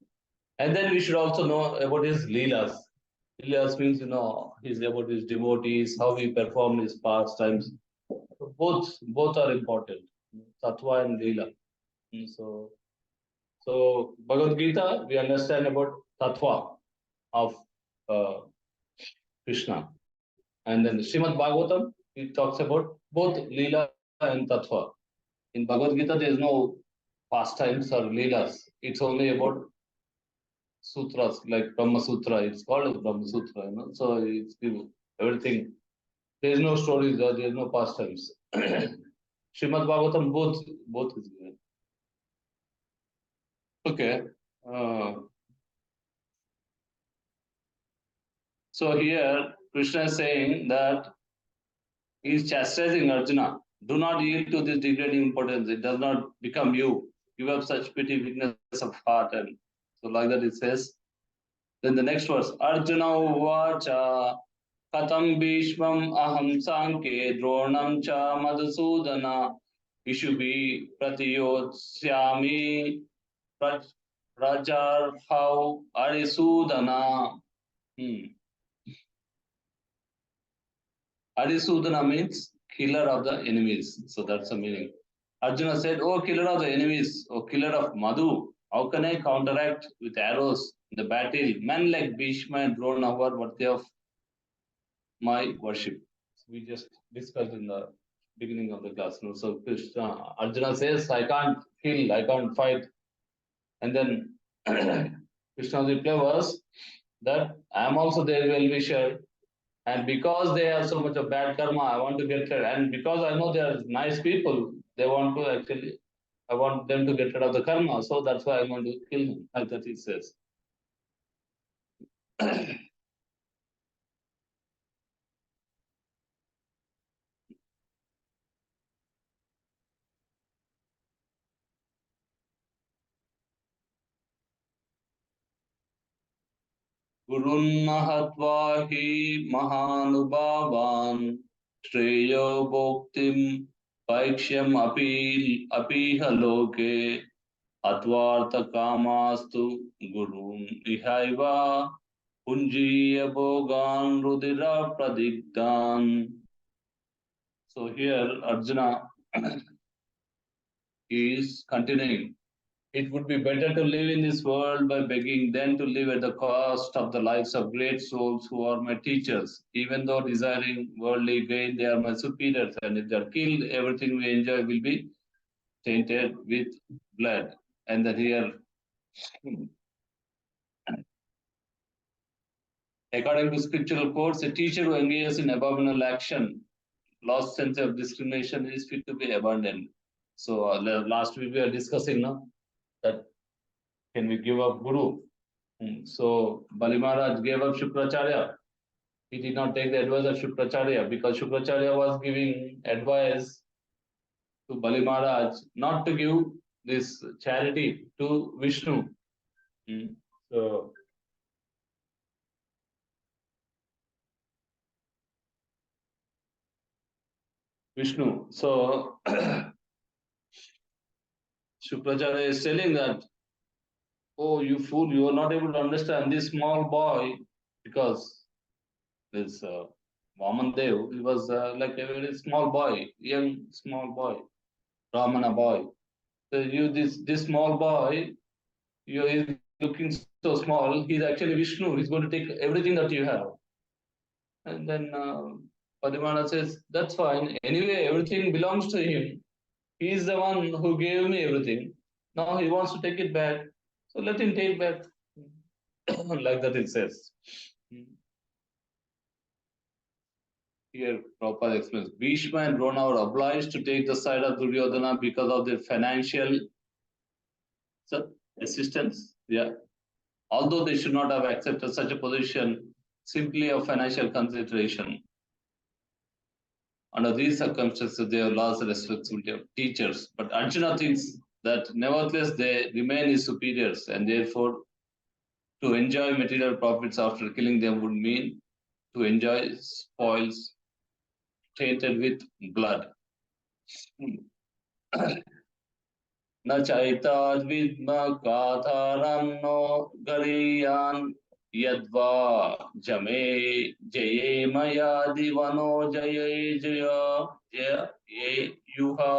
And then we should also know about his Leelas. Leelas means, his about his devotees, how he performed his pastimes. So both are important, Tattva and Leela. So Bhagavad Gita, we understand about Tattva of Krishna. And then Srimad Bhagavatam, it talks about both Leela and Tattva. In Bhagavad Gita, there is no pastimes or Leelas. It's only about sutras, like Brahma Sutra. It's called as Brahma Sutra, So it's everything. There is no stories or there is no pastimes. Srimad Bhagavatam, both is given. Okay. So here Krishna is saying that he is chastising Arjuna. Do not yield to this degrading importance. It does not become you. You have such pity, weakness of heart. And so like that it says. Then the next verse, Arjuna uvacha katam bhishmam aham sanke dronam cha madhusudana ishubhi pratiyotsyami prajarhau arisudana. Arisudana means killer of the enemies. So that's the meaning. Arjuna said, oh, killer of the enemies, oh, killer of Madhu, how can I counteract with arrows in the battle? Men like Bhishma and Drona were worthy of my worship. we just discussed in the beginning of the class. No? So Arjuna says, I can't kill, I can't fight. And then Krishna's reply was that I am also their well-wisher. And because they have so much of bad karma, I want to get rid. And because I know they are nice people, they want to actually, I want them to get rid of the karma. So that's why I want to kill him, like that he says. Gurunna hatva hi mahanubhavan shreyo bhoktim paiksham apiha loke atvartha kamastu gurun ihaiva punjiya bhogan rudira pradigdan. So here Arjuna is continuing. It would be better to live in this world by begging than to live at the cost of the lives of great souls who are my teachers. Even though desiring worldly gain, they are my superiors, and if they are killed, everything we enjoy will be tainted with blood. And that here, according to scriptural quotes, a teacher who engages in abominable action, lost sense of discrimination, is fit to be abandoned. So last week we were discussing no, that can we give up Guru? So Bali Maharaj gave up Shukracharya. He did not take the advice of Shukracharya because Shukracharya was giving advice to Bali Maharaj not to give this charity to Vishnu. So Vishnu. So Shukracharya is telling that, oh, you fool, you are not able to understand this small boy because this Vaman Dev, he was like a very small boy, young small boy, Ramana boy. So you, this small boy, you is looking so small. He's actually Vishnu. He's going to take everything that you have. And then Padimana says, that's fine. Anyway, everything belongs to him. He is the one who gave me everything. Now he wants to take it back. So let him take back. Like that it says. Here, Prabhupada explains. Bhishma and Drona were obliged to take the side of Duryodhana because of their financial assistance. Yeah. Although they should not have accepted such a position simply of financial consideration. Under these circumstances, they have lost the responsibility of teachers. But Arjuna thinks that nevertheless they remain his superiors, and therefore to enjoy material profits after killing them would mean to enjoy spoils tainted with blood. न चैताद्विद्मकाधारं no गरीयान् यद्वा जमे जये मयादिवनो जये जय युहा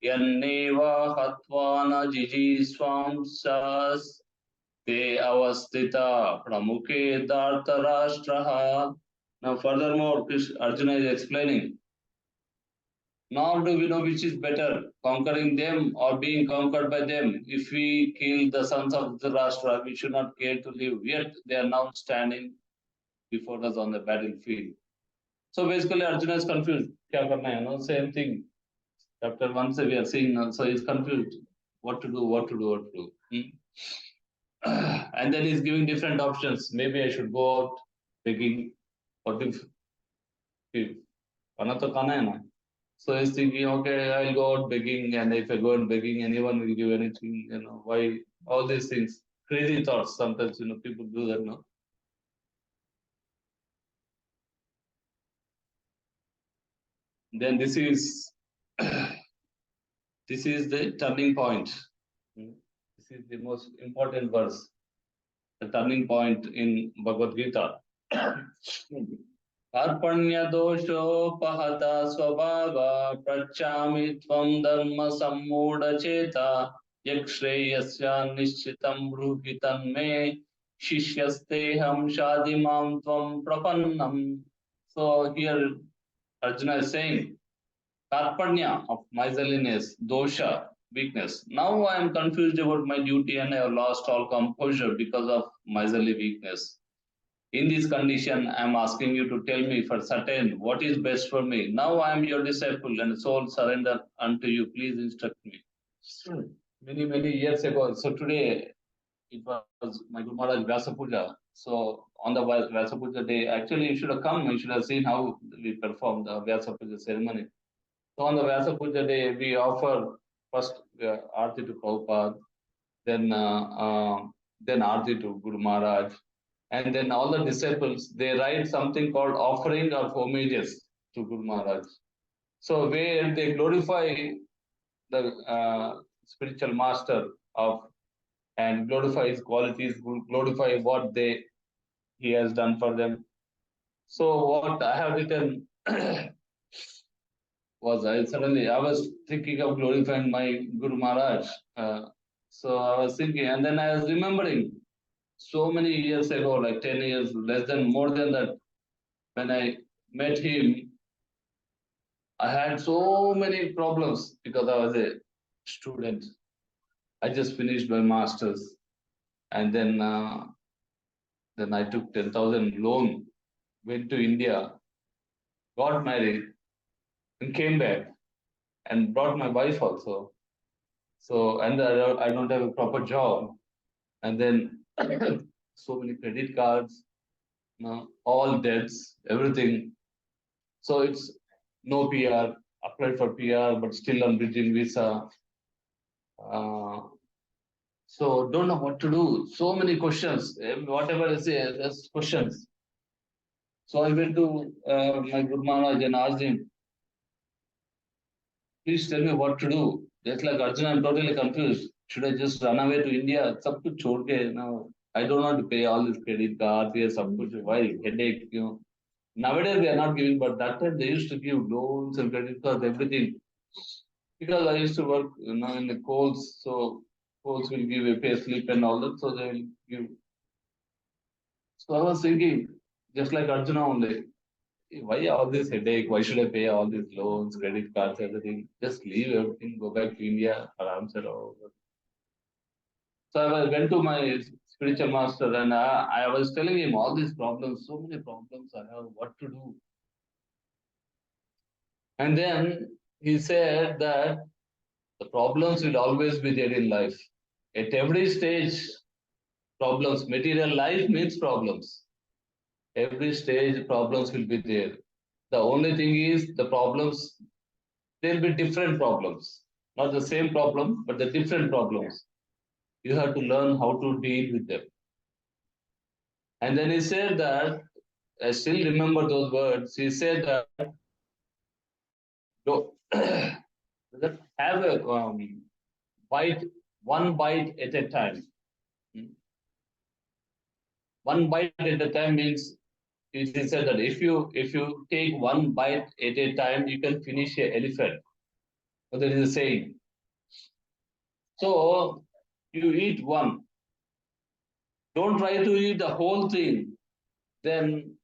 यन्नेवा हत्वा न जिजीस्वांसस् ते अवस्थिता प्रमुखे धार्तराष्ट्रः. Now furthermore, Arjuna is explaining, nor do we know which is better, conquering them or being conquered by them. If we kill the sons of Dhritarashtra, we should not care to live. Yet they are now standing before us on the battlefield. So basically, Arjuna is confused. Kya karna hai? No, same thing. Chapter 1, we are seeing, so he's confused. What to do, what to do, what to do. And then he's giving different options. Maybe I should go out begging. What if खाना तो खाना है ना. So he's thinking, okay, I'll go out begging, and if I go out begging, anyone will give anything, why all these things, crazy thoughts. Sometimes, people do that, no? Then this is the turning point. This is the most important verse, the turning point in Bhagavad Gita. अर्पण्यदोषोपहता स्वभाव पृच्छामि त्वं धर्म सम्मूढचेता यश्रेयस्य निश्चितं ब्रूहि तन्मे शिष्यस्तेहं शाधि मां त्वं प्रपन्नम्. So here Arjuna is saying, Karpanya of miserliness, dosha, weakness. Now I am confused about my duty and I have lost all composure because of miserly weakness. In this condition, I am asking you to tell me for certain what is best for me. Now I am your disciple and soul surrender unto you. Please instruct me. Many, many years ago. So today it was my Guru Maharaj Vyasa Puja. So on the Vyasa Puja day, actually you should have come. You should have seen how we performed the Vyasa Puja ceremony. So on the Vyasa Puja day, we offer first Aarti to Prabhupada, then Aarti to Guru Maharaj, and then all the disciples, they write something called offering of homages to Guru Maharaj. So where they glorify the spiritual master of and glorify his qualities, glorify what he has done for them. So what I have written was I was thinking of glorifying my Guru Maharaj. So I was thinking, and then I was remembering so many years ago, like 10 years, more than that, when I met him, I had so many problems because I was a student. I just finished my master's, and then I took 10,000 loan, went to India, got married, and came back, and brought my wife also. So, and I don't have a proper job, and then so many credit cards, all debts, everything. So it's no PR, applied for PR, but still on bridging visa. Uh, so don't know what to do. So many questions. Whatever I say, there's questions. So I went to my Guru Maharaj and asked him, please tell me what to do. Just like Arjuna, I'm totally confused. Should I just run away to India? Sab kuch chhod ke, I don't want to pay all this credit cards here, sab kuch, why headache. Nowadays they are not giving, but that time they used to give loans and credit cards, everything. Because I used to work, in the coals, so coals will give a pay slip and all that, so they will give. So I was thinking, just like Arjuna only, why all this headache? Why should I pay all these loans, credit cards, everything? Just leave everything, go back to India, aram se raho. So I went to my spiritual master and I was telling him all these problems, so many problems I have, what to do. And then he said that the problems will always be there in life. At every stage, problems. Material life means problems. Every stage, problems will be there. The only thing is the problems, there'll be different problems. Not the same problem, but the different problems. You have to learn how to deal with them. And then he said that, I still remember those words. He said that, have a bite, one bite at a time. One bite at a time means it is said that if you take one bite at a time, you can finish an elephant. So there is a saying. So you eat one. Don't try to eat the whole thing. Then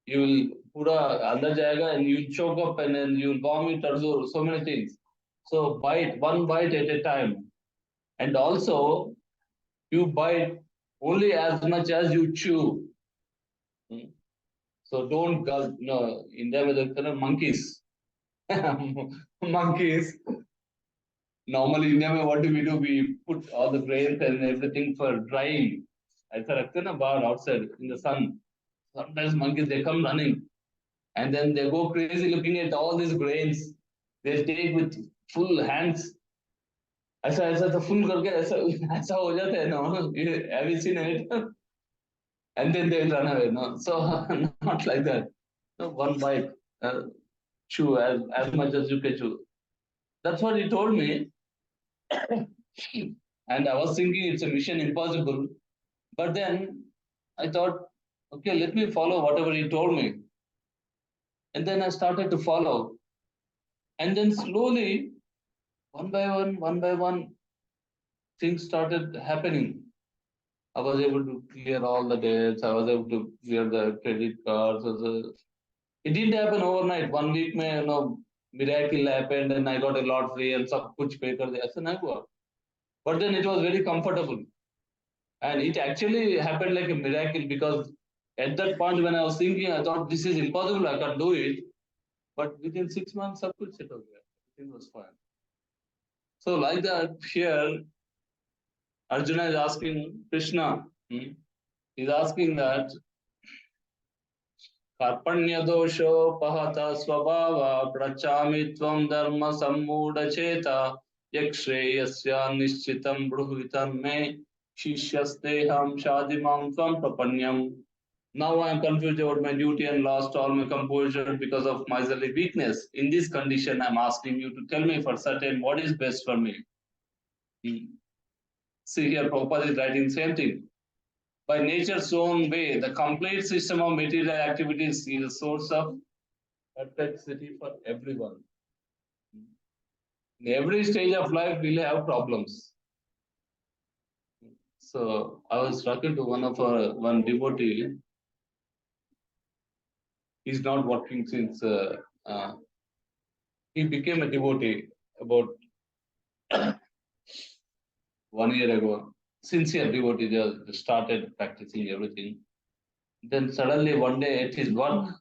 you will pura andar jayega and you choke up and then you will vomit or so many things. So bite one bite at a time. And also you bite only as much as you chew. So don't gulp. No, India में देखते ना monkeys. Monkeys. Normally India में what do? We put all the grains and everything for drying. ऐसा रखते हैं ना बाहर outside in the sun. Sometimes monkeys they come running and then they go crazy looking at all these grains. They take with full hands. ऐसा ऐसा तो full करके ऐसा ऐसा हो जाता है ना. Have you seen it? And then they will run away. No, so not like that. No, one bite. Chew as much as you can chew. That's what he told me. And I was thinking it's a mission impossible. But then I thought, okay, let me follow whatever he told me. And then I started to follow. And then slowly, one by one, things started happening. I was able to clear all the debts. I was able to clear the credit cards. It didn't happen overnight. 1 week में miracle happened and I got a lottery and सब कुछ pay कर दिया, ऐसा नहीं हुआ. But then it was very comfortable, and it actually happened like a miracle, because at that point when I was thinking, I thought this is impossible, I can't do it. But within 6 months, सब कुछ set हो गया. Everything was fine. So like that, here Arjuna is asking Krishna. He's asking that कार्पण्यदोषोपहत स्वभाव प्रचामि त्वं धर्म सम्मूढचेता यक्षेयस्य निश्चितं ब्रूहि तन्मे शिष्यस्तेहं शाधिमां त्वं प्रपन्यम्. Now I am confused about my duty and lost all my composure because of miserly weakness. In this condition, I am asking you to tell me for certain what is best for me. See here, Prabhupada is writing the same thing. By nature's own way, the complete system of material activities is a source of perplexity for everyone. In every stage of life, we'll have problems. So I was talking to one devotee. He's not working since he became a devotee about 1 year ago. Sincere devotee, they started practicing everything. Then suddenly one day at his work,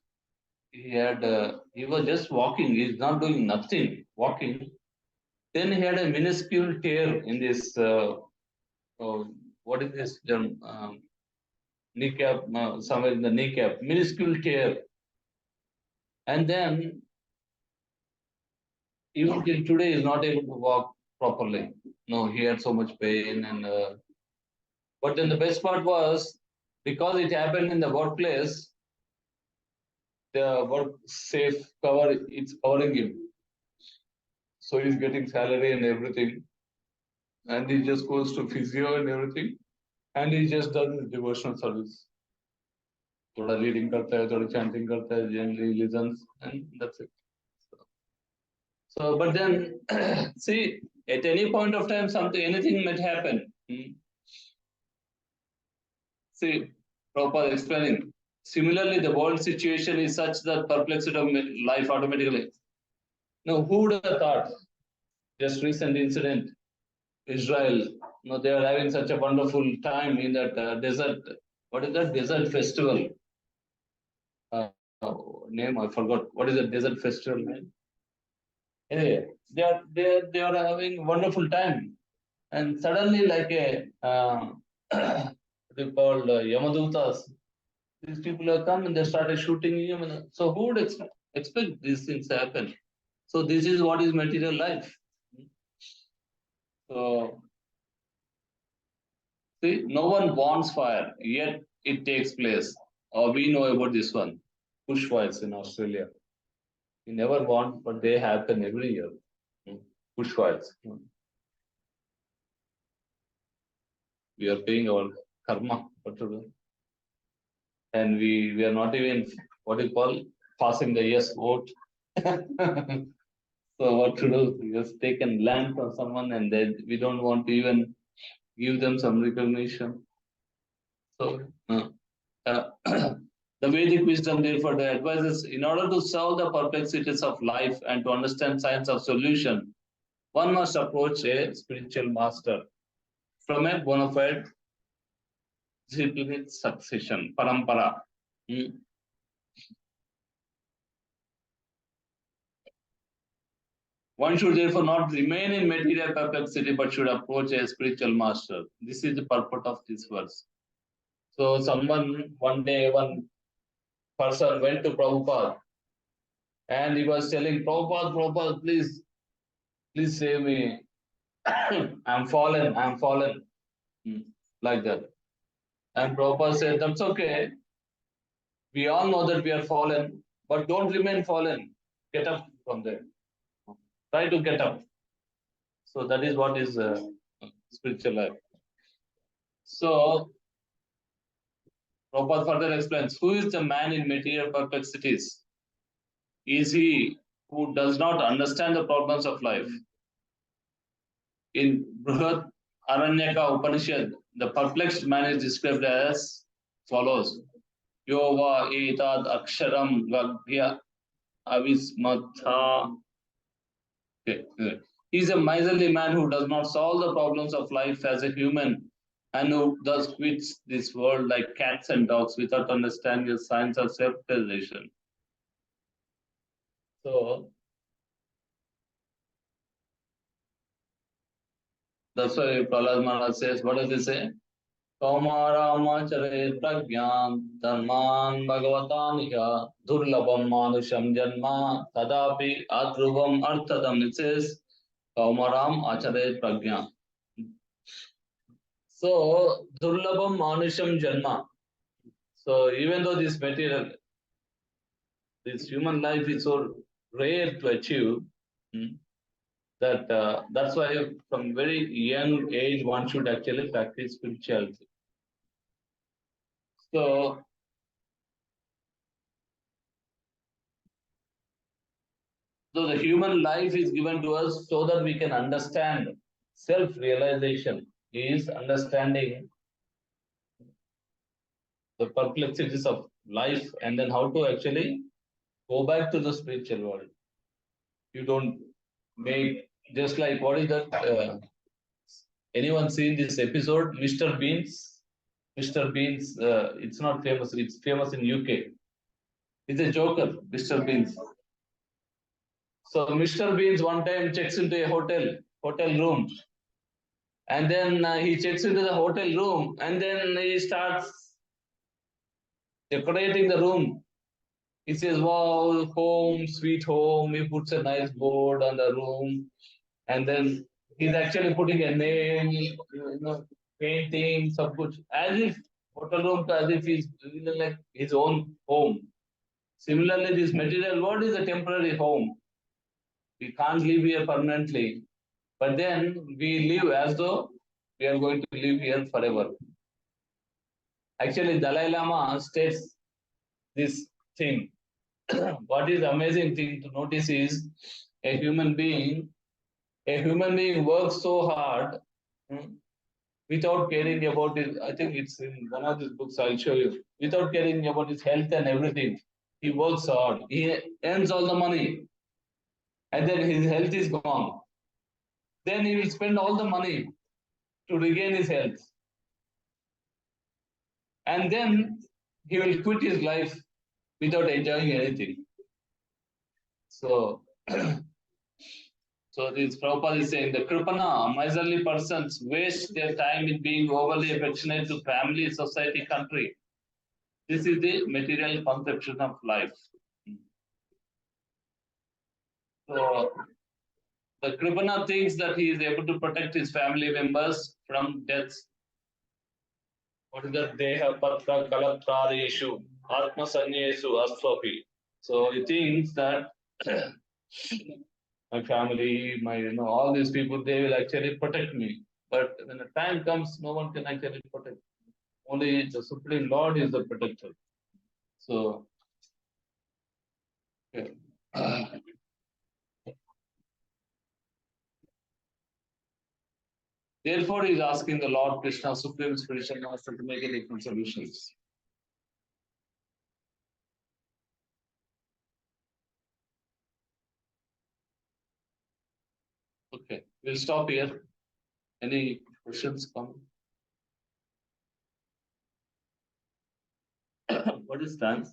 he was just walking. He's not doing nothing, walking. Then he had a minuscule tear in this. What is this term? Kneecap, somewhere in the kneecap, minuscule tear. And then even till today, he's not able to walk properly. No, he had so much pain, and but then the best part was, because it happened in the workplace, the work safe cover, it's covering him. So he's getting salary and everything. And he just goes to physio and everything. And he just does his devotional service. Thoda reading karta hai, thoda chanting karta hai, generally listens, and that's it. So but then, see, at any point of time, anything might happen. See, Prabhupada explaining. Similarly, the world situation is such that perplexity of life automatically. Now, who would have thought? Just recent incident, Israel. They are having such a wonderful time in that desert. What is that desert festival? Name I forgot. What is the desert festival name? Anyway, they are having wonderful time, and suddenly like a what they called Yamadutas. These people have come and they started shooting him. So who would expect these things to happen? So this is what is material life. So see, no one wants fire, yet it takes place. Or we know about this one, bushfires in Australia. We never want, but they happen every year. Bushfires. We are paying our karma, what to do? And we are not even, what do you call, passing the yes vote. So what to do? We have taken land from someone, and then we don't want to even give them some recognition. So the Vedic wisdom, therefore, the advises, in order to solve the perplexities of life and to understand science of solution, one must approach a spiritual master from a bona fide disciplined succession, parampara. One should therefore not remain in material perplexity, but should approach a spiritual master. This is the purport of this verse. So one day, one person went to Prabhupada, and he was telling Prabhupada, please save me. I'm fallen. Like that. And Prabhupada said, that's okay. We all know that we are fallen, but don't remain fallen. Get up from there. Try to get up. So that is what is spiritual life. So Prabhupada further explains, who is the man in material perplexities? Is he who does not understand the problems of life? In Brihat Aranyaka Upanishad, the perplexed man is described as follows. Yova etad aksharam vagya avismatha. Okay, good. He is a miserly man who does not solve the problems of life as a human and who thus quits this world like cats and dogs without understanding the science of self-realization. So that's why Prahlad Maharaj says, what does he say? Kaumaramacharet pragyan dharman bhagavatan ya durlabam manusham janma tadapi adruvam arthadam. It says, Kaumaram acharet pragyan. So, durlabam manusham janma. So, even though this material, this human life is so rare to achieve, that that's why from very young age one should actually practice spirituality. So, so the human life is given to us so that we can understand self-realization is understanding the perplexities of life and then how to actually go back to the spiritual world. You don't make just like what is that? Anyone seen this episode, Mr. Beans? Mr. Beans, it's not famous. It's famous in UK. It's a joker, Mr. Beans. So Mr. Beans one time checks into a hotel room, and then he checks into the hotel room, and then he starts decorating the room. He says, "Wow, home, sweet home." He puts a nice board on the room, and then he's actually putting a name, painting, some kuch, as if hotel room, as if he's like his own home. Similarly, this material world is a temporary home. We can't live here permanently, but then we live as though we are going to live here forever. Actually, Dalai Lama states this thing. What is amazing thing to notice is a human being works so hard without caring about it. I think it's in one of these books, I'll show you. Without caring about his health and everything. He works hard. He earns all the money. And then his health is gone. Then he will spend all the money to regain his health. And then he will quit his life without enjoying anything. So, so this Prabhupada is saying the Kripana, miserly persons waste their time in being overly affectionate to family, society, country. This is the material conception of life. So the Kripana thinks that he is able to protect his family members from death. What is that? Deha Patra Kalatkareshu, Atma Sanyesu Aswapi. So he thinks that my family, all these people, they will actually protect me. But when the time comes, no one can actually protect. Only the Supreme Lord is the protector. So, okay. Therefore, he is asking the Lord Krishna, Supreme Spiritual Master, to make a different solutions. Okay, we'll stop here. Any questions come? What is time?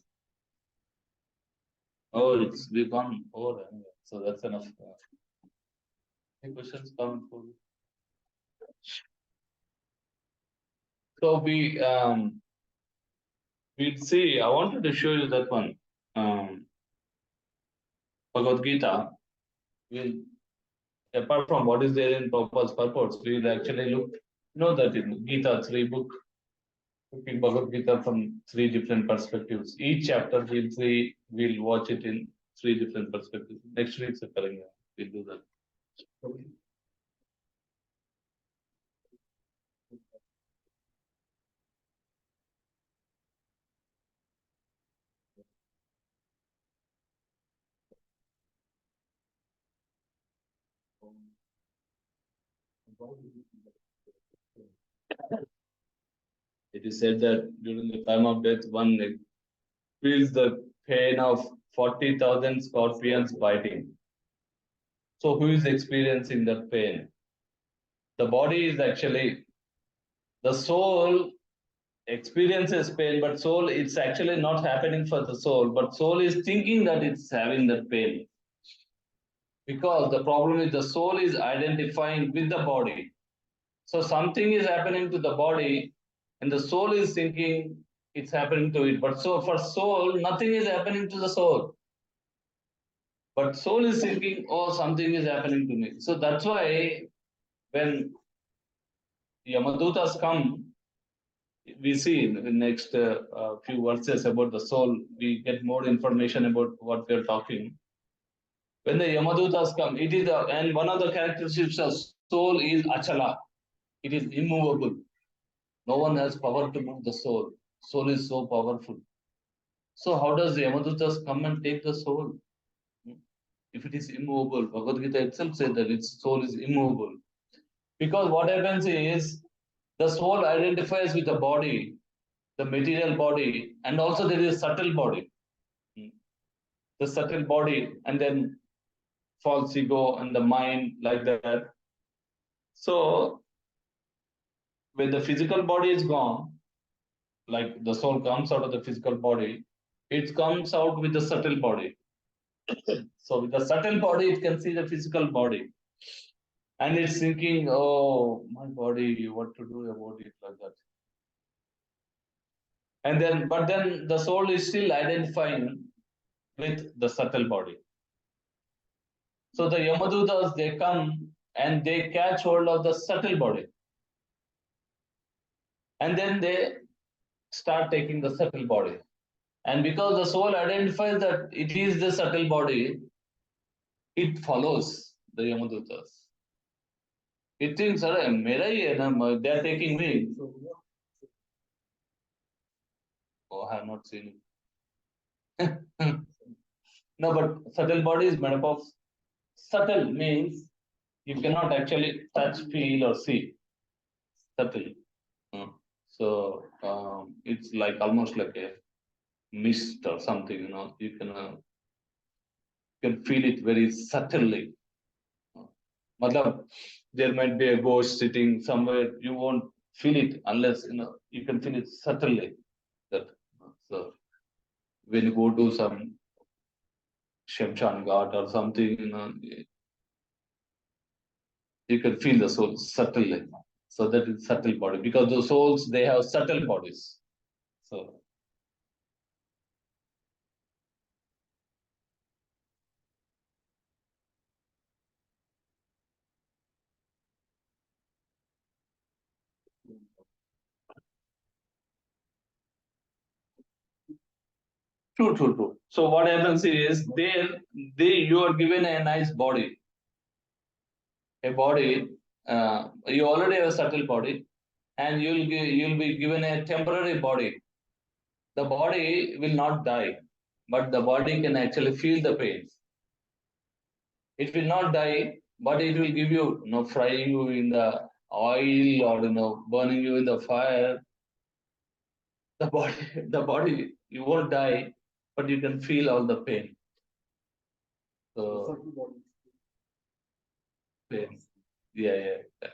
Oh, we've gone over anyway, so that's enough. Any questions come? So we'd see. I wanted to show you that one. Bhagavad Gita. We'll, apart from what is there in Prabhupada's purpose, we'll actually look. Know that in Gita 3 book, looking Bhagavad Gita from 3 different perspectives. Each chapter we'll watch it in 3 different perspectives. Next week's occurring, we'll do that. Okay. It is said that during the time of death, one feels the pain of 40,000 scorpions biting. So who is experiencing that pain? The body is actually, the soul experiences pain, but soul, it's actually not happening for the soul, but soul is thinking that it's having that pain. Because the problem is the soul is identifying with the body. So something is happening to the body, and the soul is thinking it's happening to it. But so for soul, nothing is happening to the soul. But soul is thinking, oh, something is happening to me. So that's why when Yamadutas come, we see in the next few verses about the soul, we get more information about what we are talking. When the Yamadutas come, it is and one of the characteristics of soul is achala. It is immovable. No one has power to move the soul. Soul is so powerful. So how does the Yamadutas come and take the soul? If it is immovable, Bhagavad Gita itself says that its soul is immovable. Because what happens is the soul identifies with the body, the material body, and also there is a subtle body. The subtle body, and then false ego and the mind, like that. So when the physical body is gone, like the soul comes out of the physical body, it comes out with the subtle body. So with the subtle body, it can see the physical body. And it's thinking, oh, my body, what to do about it, like that. And then, but then the soul is still identifying with the subtle body. So the Yamadutas, they come and they catch hold of the subtle body. And then they start taking the subtle body. And because the soul identifies that it is the subtle body, it follows the Yamadutas. It thinks, they are taking me. Oh, I have not seen it. No, but subtle body is made up of, subtle means you cannot actually touch, feel, or see. Subtle. So it's like almost like a mist or something, you can feel it very subtly. Matlab, there might be a ghost sitting somewhere, you won't feel it unless you can feel it subtly. That so when you go to some Shemshan Ghat or something, you can feel the soul subtly. So that is subtle body because the souls they have subtle bodies. So true, true, true. So what happens is you are given a nice body, a body. You already have a subtle body, and you'll be given a temporary body. The body will not die, but the body can actually feel the pain. It will not die, but it will give you, frying you in the oil or burning you in the fire. The body, you won't die, but you can feel all the pain. So pain. Yeah, yeah. Yeah.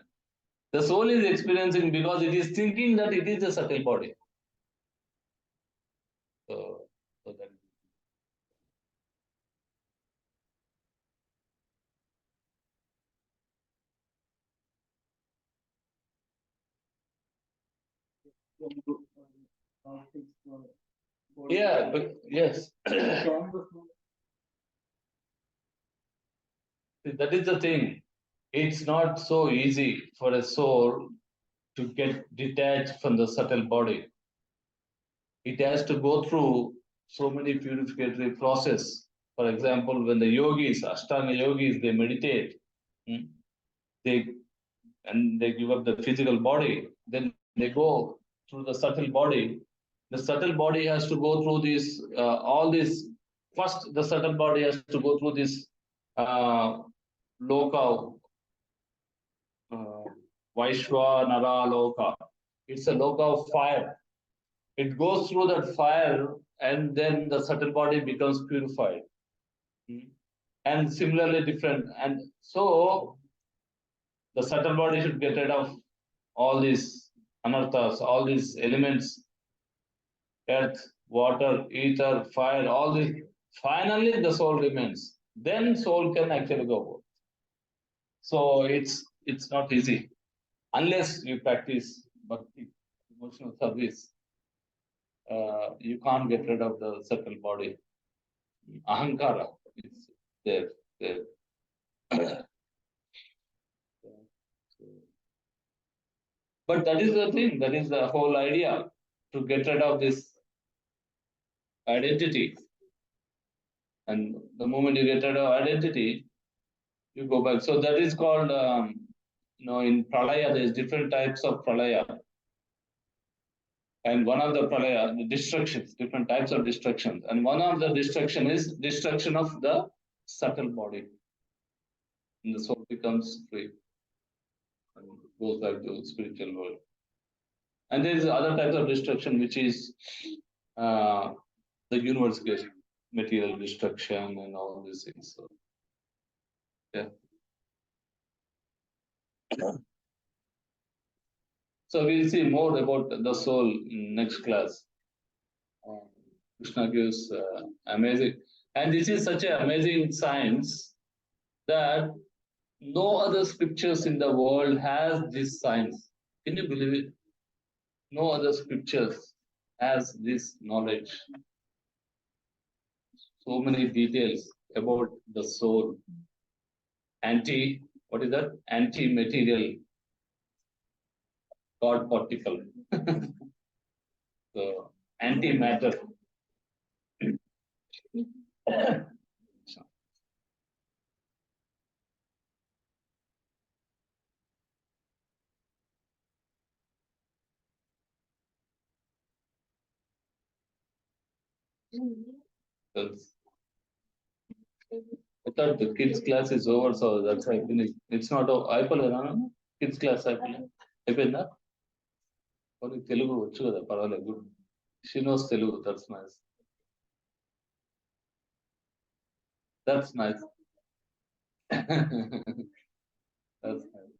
The soul is experiencing because it is thinking that it is a subtle body. So that is. Yeah, but yes. That is the thing. It's not so easy for a soul to get detached from the subtle body. It has to go through so many purificatory process. For example, when the yogis, Ashtanga yogis, they meditate, they they give up the physical body, then they go through the subtle body. The subtle body has to go through this, all this. First, the subtle body has to go through this loka, uh, Vaishwanara loka. It's a loka of fire. It goes through that fire, and then the subtle body becomes purified. And similarly different. And so the subtle body should get rid of all these anarthas, all these elements, earth, water, ether, fire, all these. Finally, the soul remains. Then soul can actually go. So it's not easy unless you practice bhakti, emotional service. You can't get rid of the subtle body. Ahankara is there. But that is the thing, that is the whole idea, to get rid of this identity. And the moment you get rid of identity, you go back. So that is called, in pralaya, there's different types of pralaya. And one of the pralaya, the destructions, different types of destructions. And one of the destruction is destruction of the subtle body. And the soul becomes free and goes back to spiritual world. And there is other types of destruction, which is the universe case, material destruction and all these things. So, yeah. So we'll see more about the soul in next class. Krishna gives amazing, and this is such an amazing science that no other scriptures in the world has this science. Can you believe it? No other scriptures has this knowledge. So many details about the soul. What is that? Anti-material God particle. So antimatter. I thought the kids class is over, so that's why I finished. It's not over. Kids class అయిపోయిందా? తెలుగు వచ్చు కదా, పర్వాలేదు, good. She knows Telugu, that's nice. That's nice. That's nice.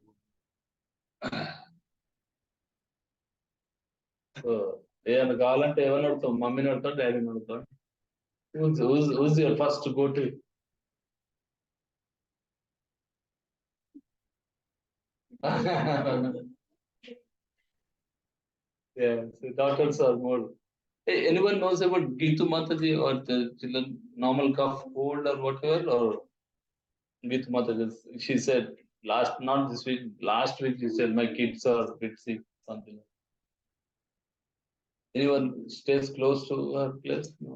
So, ఏమైనా కావాలంటే ఎవరిని అడుగుతాం? మమ్మీని అడుగుతాం, డాడీని అడుగుతాం. Who's your first go-to? Yeah, so daughters are more. Hey, anyone knows about Gitu Mataji or the children normal cough, cold or whatever, or Gitu Mataji? She said not this week, last week she said my kids are a bit sick, something. Anyone stays close to her place? No.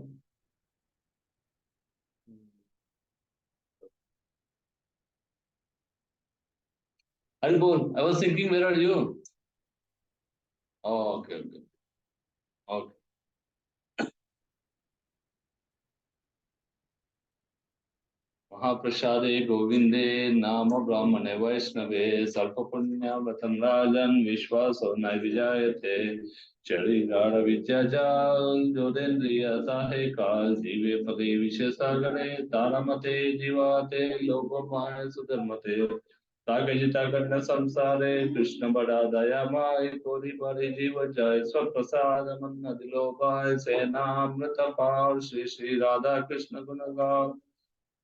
Haribol, I was thinking, where are you? Oh, okay. Okay. महाप्रसादे गोविंदे नाम ब्राह्मणे वैष्णवे स्वल्पपुण्यवतं राजन् विश्वासो न विजायते शरीराण विद्याजाल ज्योतिन्द्रिय साहे काल जीवे पदे विशेषागणे तारमते जीवाते लोकमाय सुधर्मते ताकजिता कर्ण संसारे कृष्ण बड़ा दयामय कोरि बड़े जीव जय स्वप्रसाद मन दिलोपाय सेनामृत पार श्री श्री राधा कृष्ण गुणगान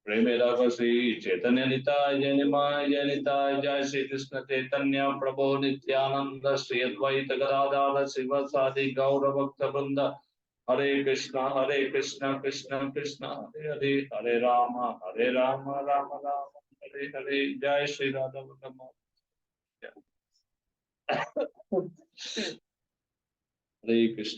प्रेम राग श्री चैतन्य निताय जय निमाय जय निताय जय श्री कृष्ण चैतन्य प्रभु नित्यानंद श्री अद्वैत गदाधर शिवसादि गौर भक्त वृंद हरे कृष्ण कृष्ण कृष्ण हरे हरे हरे राम राम राम हरे हरे जय श्री राधा वल्लभ हरे कृष्ण.